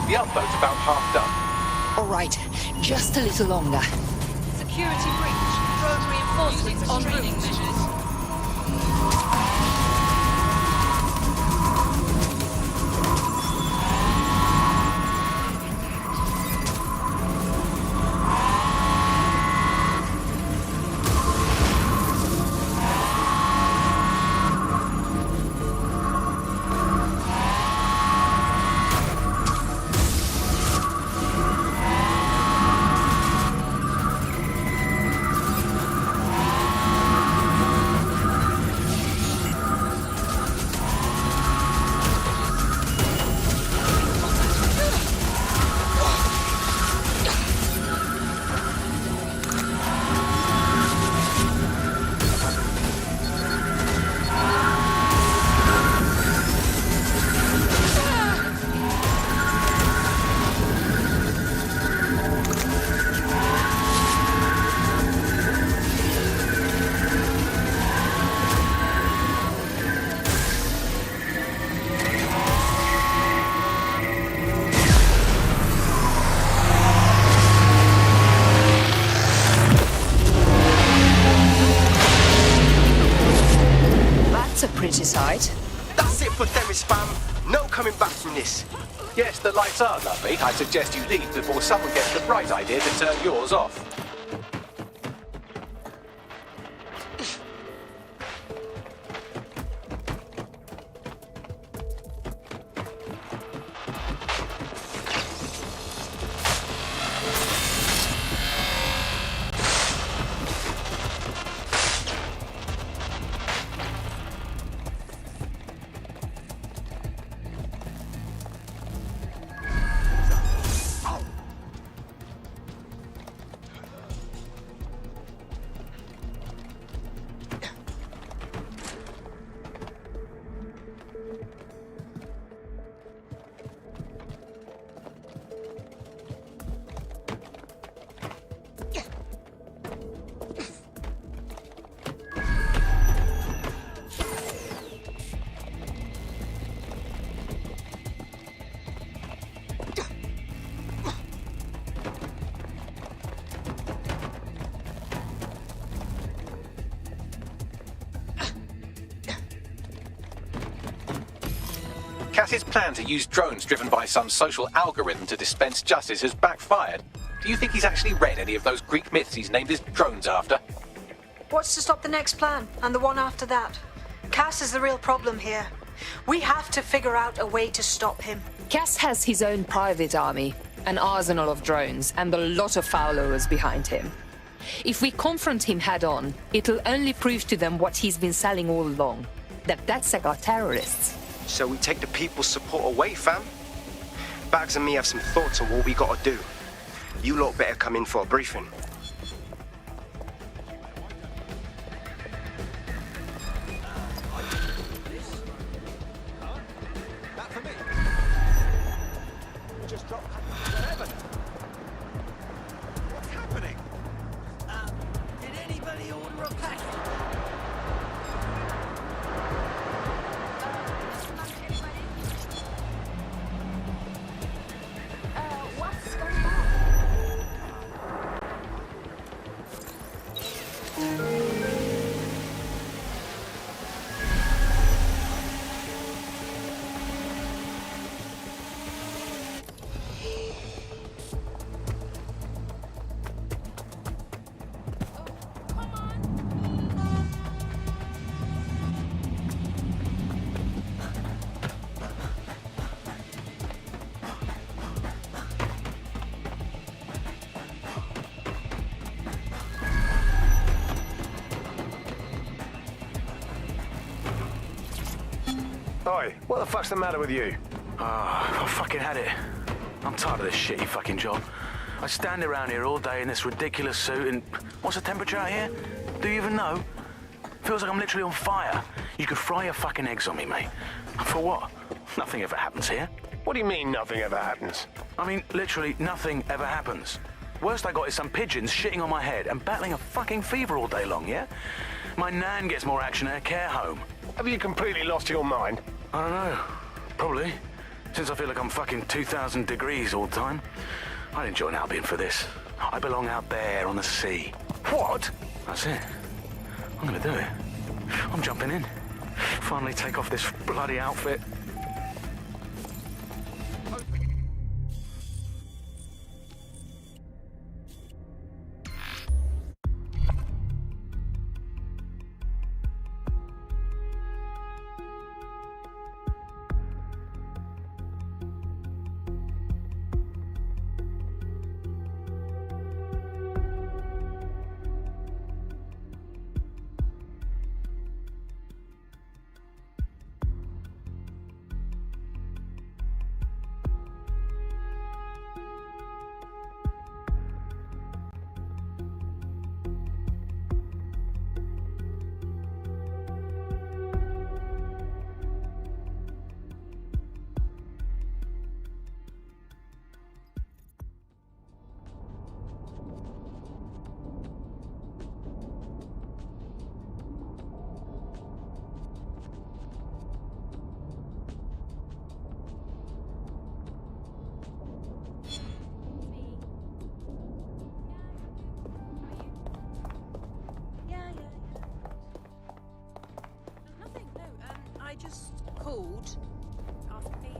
S1: The upload's about half done.
S21: All right, just a little longer.
S5: Security breach. Drone reinforcements on training measures.
S21: Pretty sight.
S20: That's it for Themis, fam. No coming back from this.
S1: Yes, the lights are lovely. I suggest you leave before someone gets the bright idea to turn yours off. Cass's plan to use drones driven by some social algorithm to dispense justice has backfired. Do you think he's actually read any of those Greek myths he's named his drones after?
S9: What's to stop the next plan, and the one after that? Cass is the real problem here. We have to figure out a way to stop him.
S21: Cass has his own private army, an arsenal of drones, and a lot of followers behind him. If we confront him head-on, it'll only prove to them what he's been selling all along, that DedSec are terrorists.
S20: So we take the people's support away, fam? Bags and me have some thoughts on what we gotta do. You lot better come in for a briefing.
S22: Oi, what the fuck's the matter with you?
S12: I fucking had it. I'm tired of this shitty fucking job. I stand around here all day in this ridiculous suit and... What's the temperature out here? Do you even know? Feels like I'm literally on fire. You could fry your fucking eggs on me, mate. For what? Nothing ever happens here.
S22: What do you mean nothing ever happens?
S12: I mean, literally nothing ever happens. Worst I got is some pigeons shitting on my head and battling a fucking fever all day long, yeah? My nan gets more action in a care home.
S22: Have you completely lost your mind?
S12: I don't know. Probably. Since I feel like I'm fucking 2,000 degrees all the time. I didn't join Albion for this. I belong out there on the sea.
S22: What?
S12: That's it. I'm gonna do it. I'm jumping in. Finally take off this bloody outfit.
S10: Just called. Ask a favor.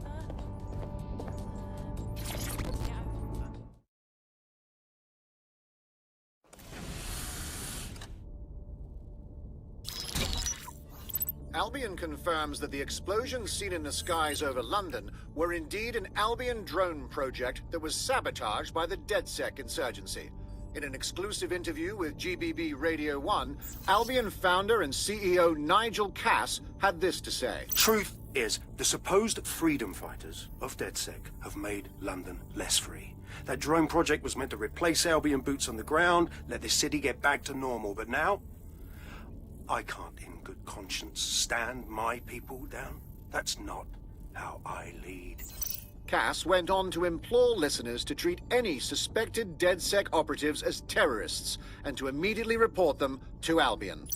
S15: Albion confirms that the explosions seen in the skies over London were indeed an Albion drone project that was sabotaged by the DedSec insurgency. In an exclusive interview with GBB Radio 1, Albion founder and CEO Nigel Cass had this to say.
S17: Truth is, the supposed freedom fighters of DedSec have made London less free. That drone project was meant to replace Albion boots on the ground, let the city get back to normal, but now I can't in good conscience stand my people down. That's not how I lead.
S15: Cass went on to implore listeners to treat any suspected DedSec operatives as terrorists and to immediately report them to Albion.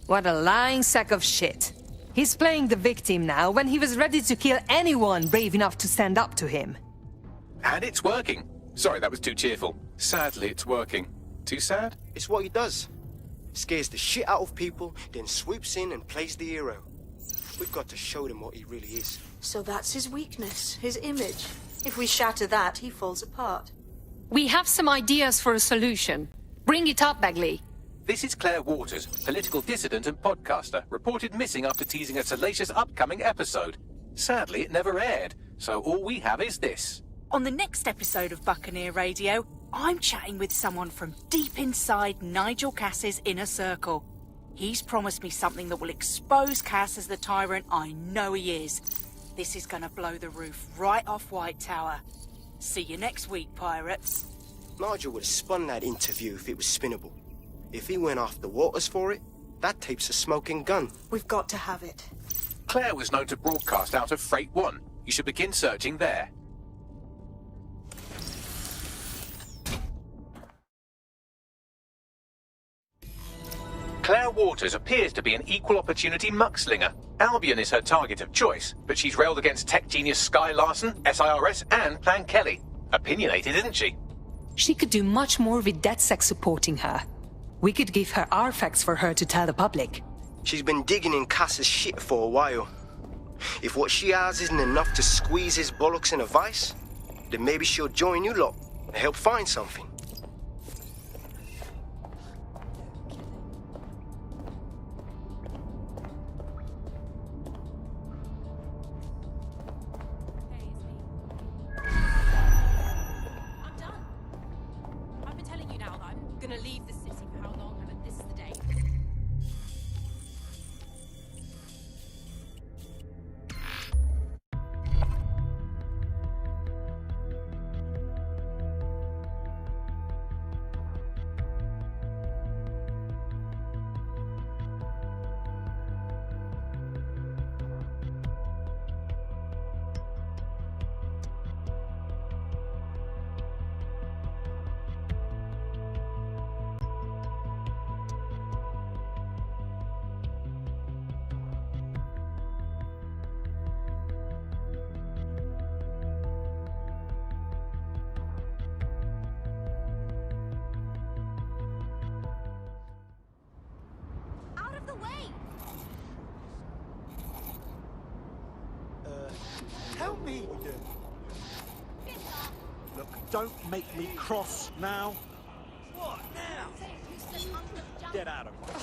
S8: What a lying sack of shit. He's playing the victim now when he was ready to kill anyone brave enough to stand up to him.
S1: And it's working. Sorry, that was too cheerful. Sadly, it's working. Too sad?
S20: It's what he does. Scares the shit out of people, then swoops in and plays the hero. We've got to show them what he really is.
S9: So that's his weakness, his image. If we shatter that, he falls apart.
S21: We have some ideas for a solution. Bring it up, Bagley.
S1: This is Claire Waters, political dissident and podcaster, reported missing after teasing a salacious upcoming episode. Sadly, it never aired, so all we have is this.
S14: On the next episode of Buccaneer Radio, I'm chatting with someone from deep inside Nigel Cass's inner circle. He's promised me something that will expose Cass as the tyrant I know he is. This is gonna blow the roof right off White Tower. See you next week, pirates.
S20: Nigel would have spun that interview if it was spinnable. If he went after Waters for it, that tape's a smoking gun.
S9: We've got to have it.
S1: Claire was known to broadcast out of Freight 1. You should begin searching there. Claire Waters appears to be an equal opportunity muckslinger. Albion is her target of choice, but she's railed against tech genius Sky Larson, SIRS, and Plan Kelly. Opinionated, isn't she?
S8: She could do much more with DedSec supporting her. We could give her our facts for her to tell the public.
S20: She's been digging in Cass's shit for a while. If what she has isn't enough to squeeze his bollocks in a vice, then maybe she'll join you lot and help find something.
S10: Gonna leave the city for how long, and this is the day.
S3: Help me! Look, don't make me cross now. What now? Get out of here.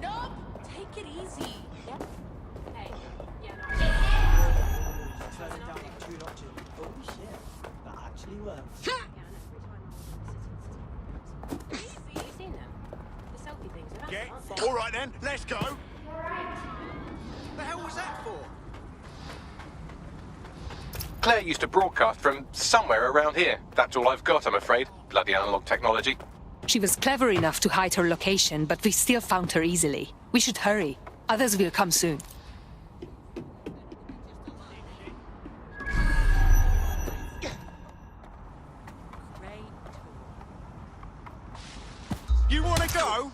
S10: No! Take it easy. Yep. Hey. Yeah, no.
S3: Turn it down like 2 notches. Oh shit. That actually works.
S10: Have you seen them? The selfie things are
S3: Get.
S10: aren't they?
S3: All right then, let's go. The hell was that for?
S1: Claire used to broadcast from somewhere around here. That's all I've got, I'm afraid. Bloody analog technology.
S8: She was clever enough to hide her location, but we still found her easily. We should hurry. Others will come soon.
S3: You wanna go?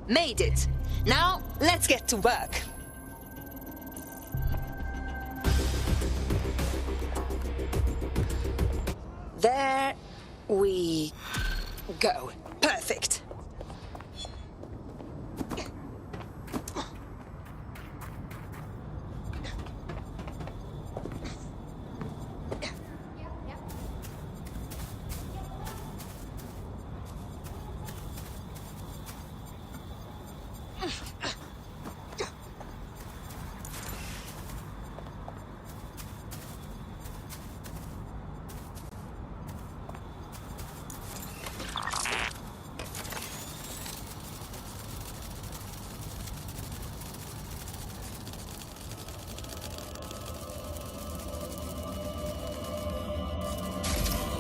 S8: Made it. Now, let's get to work. There we go. Perfect.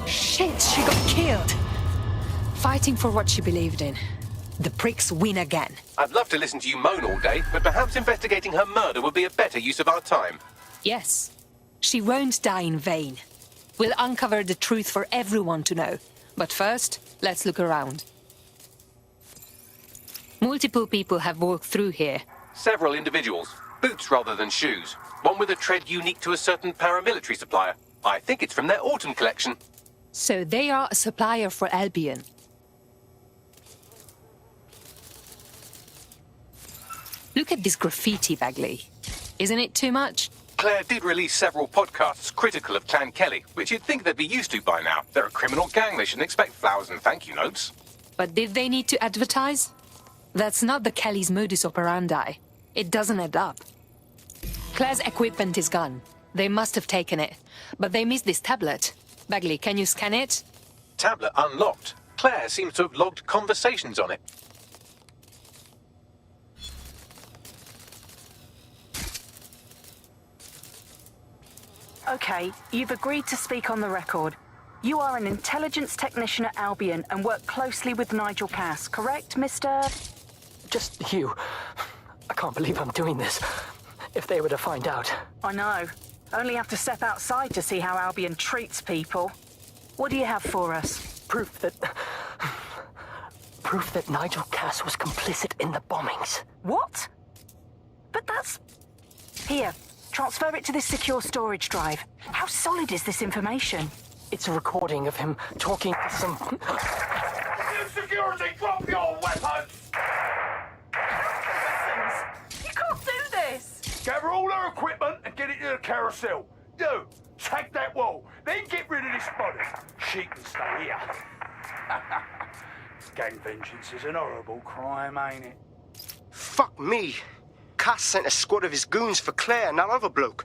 S8: Shit, she got killed. Fighting for what she believed in. The pricks win again.
S1: I'd love to listen to you moan all day, but perhaps investigating her murder would be a better use of our time.
S8: Yes. She won't die in vain. We'll uncover the truth for everyone to know. But first, let's look around. Multiple people have walked through here.
S1: Several individuals. Boots rather than shoes. One with a tread unique to a certain paramilitary supplier. I think it's from their autumn collection.
S8: So they are a supplier for Albion. Look at this graffiti, Bagley. Isn't it too much?
S1: Claire did release several podcasts critical of Clan Kelly, which you'd think they'd be used to by now. They're a criminal gang, they shouldn't expect flowers and thank you notes.
S8: But did they need to advertise? That's not the Kelly's modus operandi. It doesn't add up. Claire's equipment is gone. They must have taken it. But they missed this tablet. Bagley, can you scan it?
S1: Tablet unlocked. Claire seems to have logged conversations on it.
S14: Okay, you've agreed to speak on the record. You are an intelligence technician at Albion and work closely with Nigel Cass, correct, Mr...?
S4: Just you. I can't believe I'm doing this. If they were to find out.
S14: I know. Only have to step outside to see how Albion treats people. What do you have for us?
S4: Proof that Nigel Cass was complicit in the bombings.
S14: What? But that's... Here, transfer it to this secure storage drive. How solid is this information?
S4: It's a recording of him talking to some...
S6: Security, drop your weapons!
S14: You can't do this!
S22: Gather all her equipment and get it to the carousel. Do. Take that wall. Then get rid of this body. She can stay here. Gang vengeance is an horrible crime, ain't it?
S20: Fuck me. Cass sent a squad of his goons for Claire and that other bloke.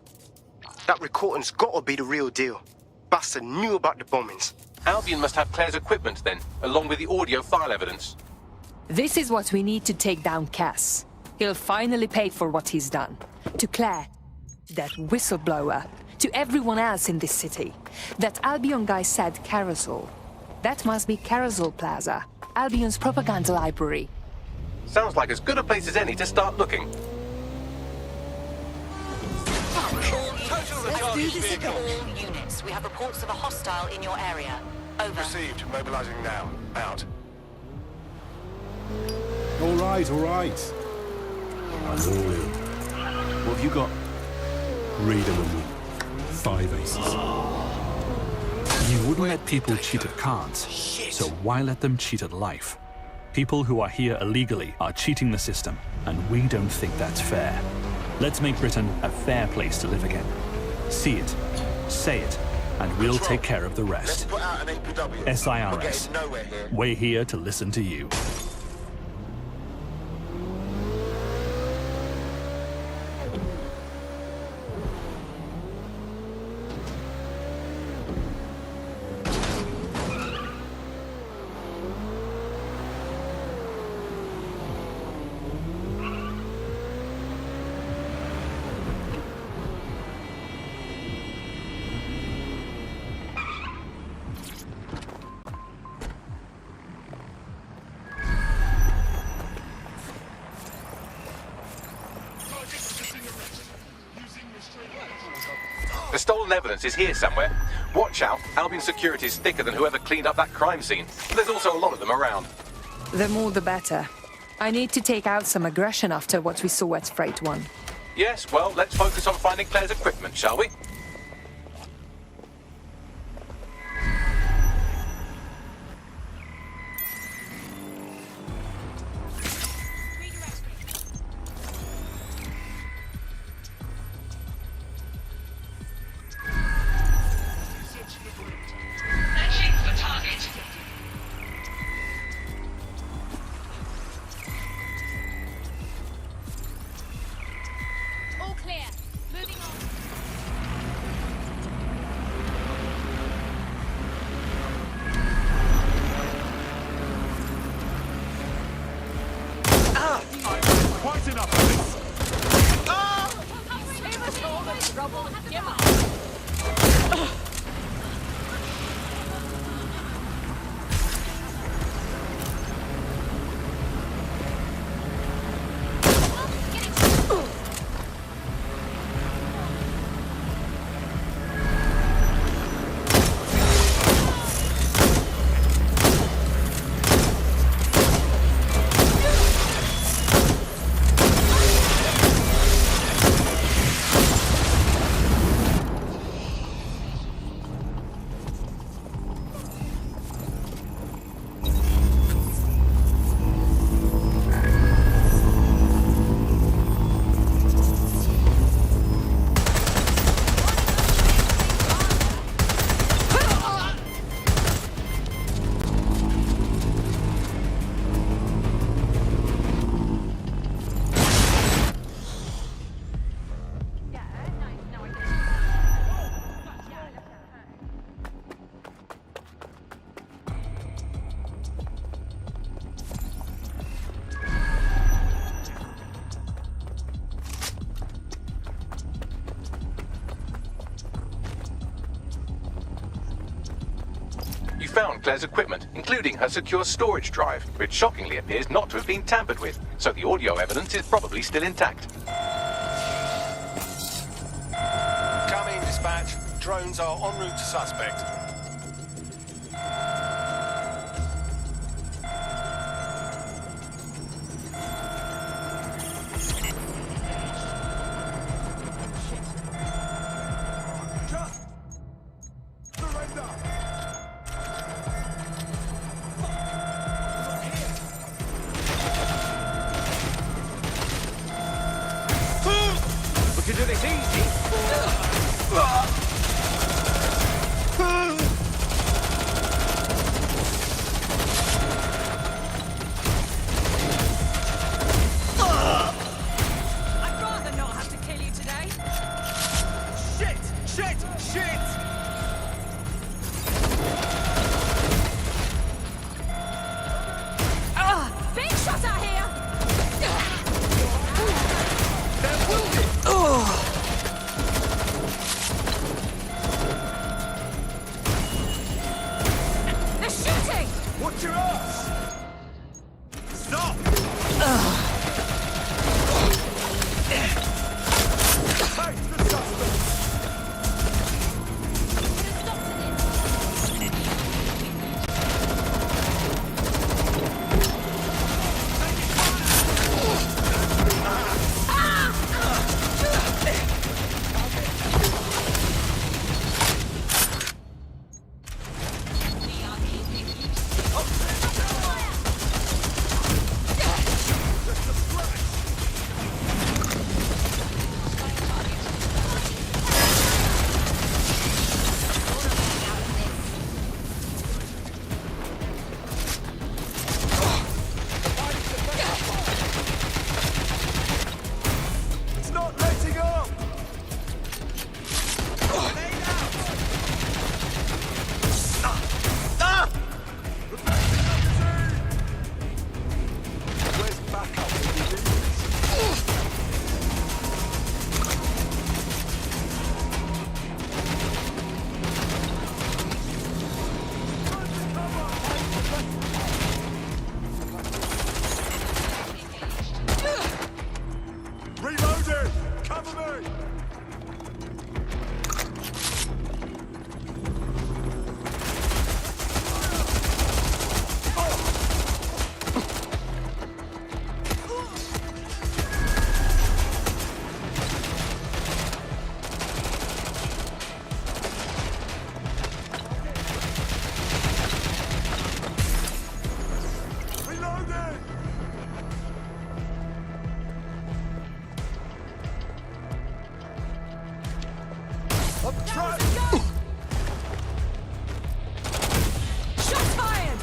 S20: That recording's gotta be the real deal. Bastard knew about the bombings.
S1: Albion must have Claire's equipment then, along with the audio file evidence.
S8: This is what we need to take down Cass. He'll finally pay for what he's done. To Claire, that whistleblower, to everyone else in this city. That Albion guy said Carousel. That must be Carousel Plaza, Albion's propaganda library.
S1: Sounds like as good a place as any to start looking.
S2: Let's do this again. All units, we have reports of a hostile in your area. Over.
S22: Received. Mobilizing now. Out.
S13: All right. I'm all in. What have you got? Read them and win. 5 aces.
S16: You wouldn't let people cheat at cards, so why let them cheat at life? People who are here illegally are cheating the system, and we don't think that's fair. Let's make Britain a fair place to live again. See it, say it, and we'll take care of the rest. SIRS. We're here to listen to you.
S1: The stolen evidence is here somewhere. Watch out, Albion security is thicker than whoever cleaned up that crime scene. There's also a lot of them around.
S8: The more the better. I need to take out some aggression after what we saw at Freight 1.
S1: Yes, well, let's focus on finding Claire's equipment, shall we?
S10: All clear. Moving on.
S6: Quite enough of this.
S10: Save us all the trouble. Give up.
S1: You found Claire's equipment, including her secure storage drive, which shockingly appears not to have been tampered with, so the audio evidence is probably still intact.
S17: Come in, dispatch. Drones are en route to suspect.
S3: We can do this easy. I'd rather not have to kill you today. Shit! Shit! Shit!
S10: Big shot out here. They're shooting.
S3: Watch your ass! Stop! Hey, the suspect! It's not letting up! Grenade out! Ah! Where's backup? Reloading! Cover me! I'm trying.
S8: Shots fired!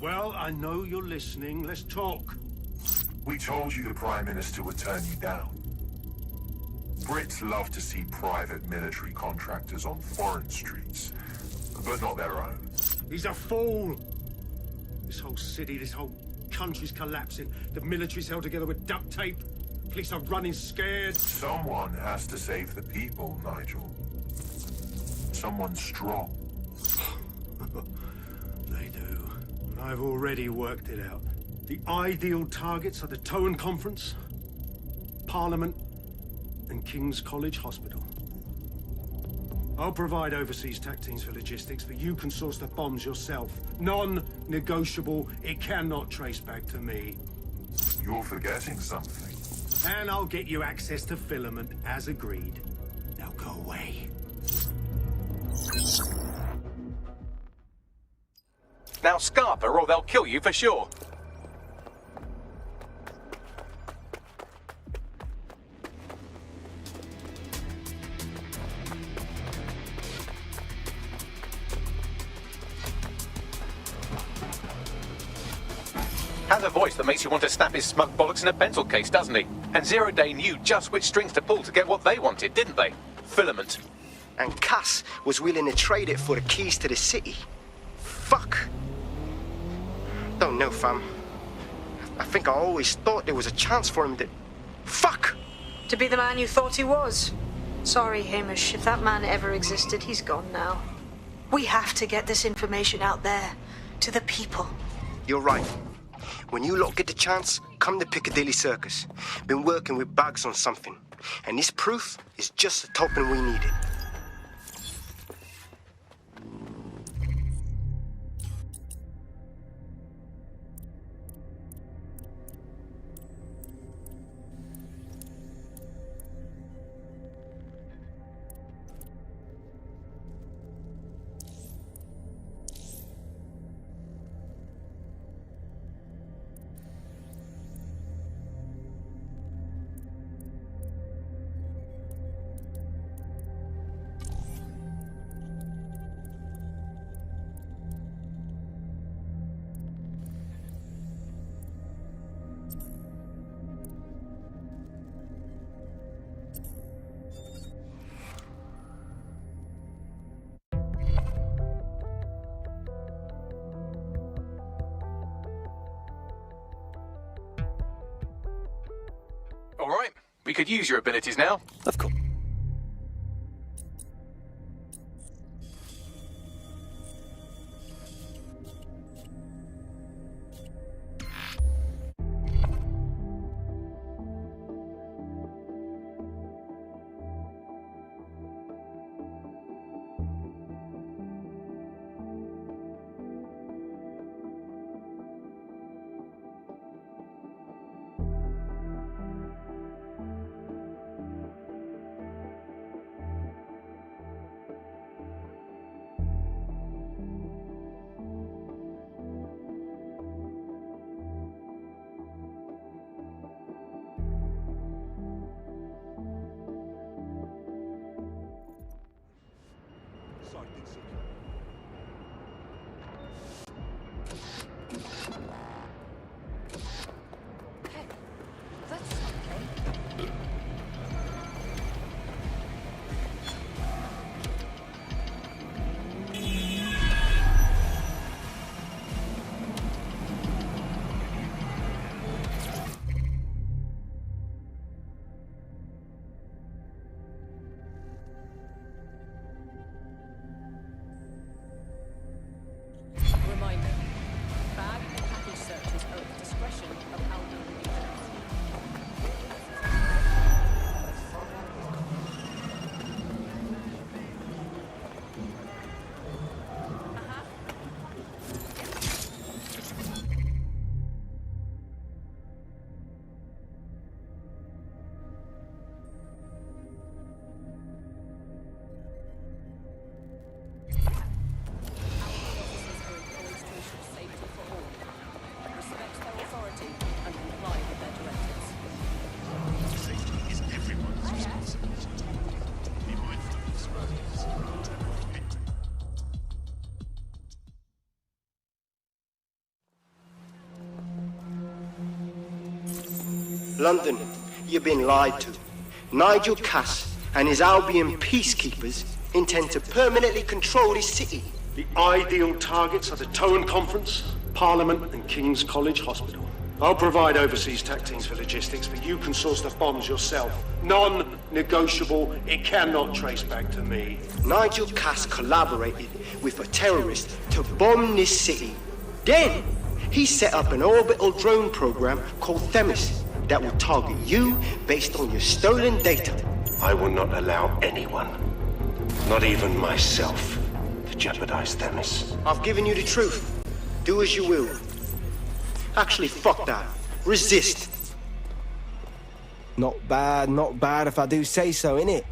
S7: Well, I know you're listening. Let's talk.
S18: We told you the Prime Minister would turn you down. Brits love to see private military contractors on foreign streets, but not their own.
S7: He's a fool! This whole city, this whole country's collapsing. The military's held together with duct tape. Police are running scared.
S18: Someone has to save the people, Nigel. Someone strong.
S7: They do. And I've already worked it out. The ideal targets are the Towan Conference, Parliament, and King's College Hospital. I'll provide overseas tac teams for logistics, but you can source the bombs yourself. Non-negotiable. It cannot trace back to me.
S18: You're forgetting something.
S7: And I'll get you access to filament, as agreed. Now go away.
S1: Now Scarper, or they'll kill you for sure. Has a voice that makes you want to snap his smug bollocks in a pencil case, doesn't he? And Zero Day knew just which strings to pull to get what they wanted, didn't they? Filament.
S20: And Cass was willing to trade it for the keys to the city. Fuck. Don't know, fam. I think I always thought there was a chance for him to... Fuck!
S9: To be the man you thought he was. Sorry, Hamish. If that man ever existed, he's gone now. We have to get this information out there. To the people.
S20: You're right. When you lot get the chance, come to Piccadilly Circus. Been working with Bags on something. And this proof is just the token we needed.
S1: All right, we could use your abilities now.
S4: Of course.
S20: London, you've been lied to. Nigel Cass and his Albion peacekeepers intend to permanently control this city.
S7: The ideal targets are the Tone Conference, Parliament, and King's College Hospital. I'll provide overseas tech teams for logistics, but you can source the bombs yourself. Non-negotiable. It cannot trace back to me.
S20: Nigel Cass collaborated with a terrorist to bomb this city. Then, he set up an orbital drone program called Themis that will target you based on your stolen data.
S17: I will not allow anyone, not even myself, to jeopardize Themis.
S20: I've given you the truth. Do as you will. Actually, fuck that. Resist.
S11: Not bad if I do say so, innit?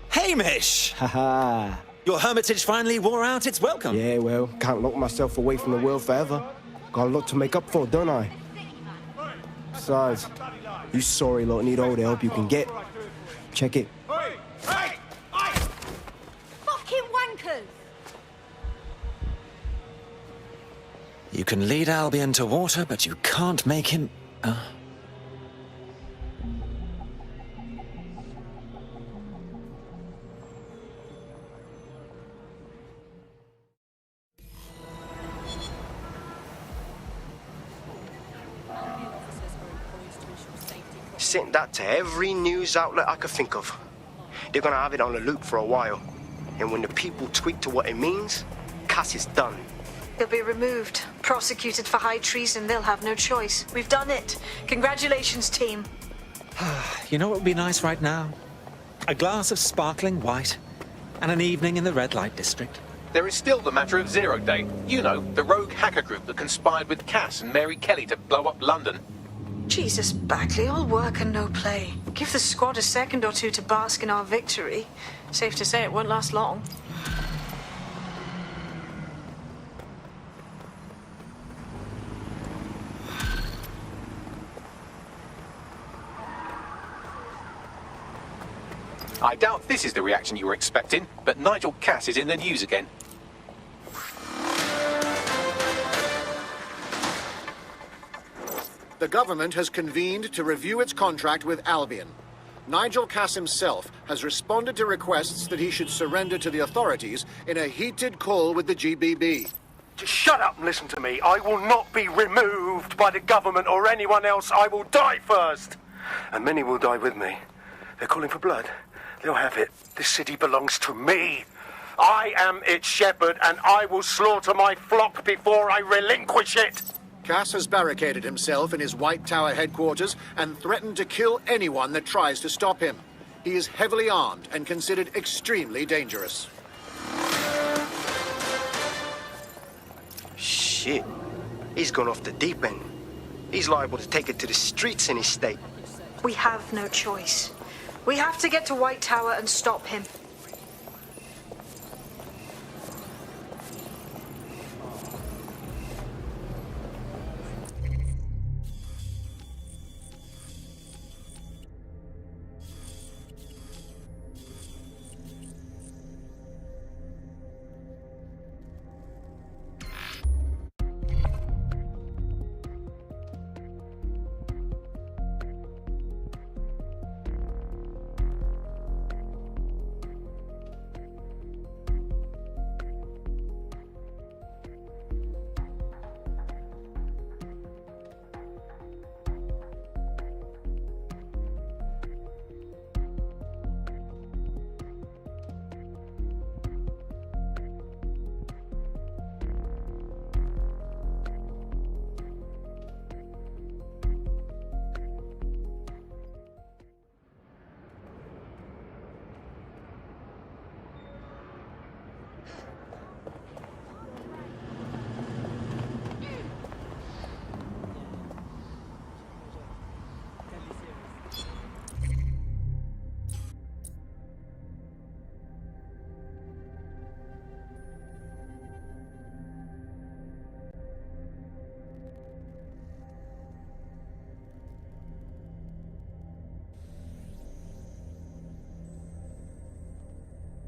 S19: Hamish!
S11: Haha.
S19: Your hermitage finally wore out its welcome.
S11: Yeah, well, can't lock myself away from the world forever. Got a lot to make up for, don't I? Besides, you sorry lot need all the help you can get. Check it.
S10: Fucking wankers!
S19: You can lead Albion to water, but you can't make him...
S20: Sent that to every news outlet I could think of. They're gonna have it on the loop for a while. And when the people tweak to what it means, Cass is done.
S9: He'll be removed, prosecuted for high treason. They'll have no choice. We've done it. Congratulations, team.
S19: You know what would be nice right now? A glass of sparkling white and an evening in the red light district.
S1: There is still the matter of Zero Day. You know, the rogue hacker group that conspired with Cass and Mary Kelly to blow up London.
S9: Jesus, Bagley, all work and no play. Give the squad a second or two to bask in our victory. Safe to say it won't last long.
S1: I doubt this is the reaction you were expecting, but Nigel Cass is in the news again.
S15: The government has convened to review its contract with Albion. Nigel Cass himself has responded to requests that he should surrender to the authorities in a heated call with the GBB.
S17: Just shut up and listen to me. I will not be removed by the government or anyone else. I will die first. And many will die with me. They're calling for blood. They'll have it. This city belongs to me. I am its shepherd, and I will slaughter my flock before I relinquish it.
S15: Cass has barricaded himself in his White Tower headquarters and threatened to kill anyone that tries to stop him. He is heavily armed and considered extremely dangerous.
S20: Shit. He's gone off the deep end. He's liable to take it to the streets in his state.
S9: We have no choice. We have to get to White Tower and stop him.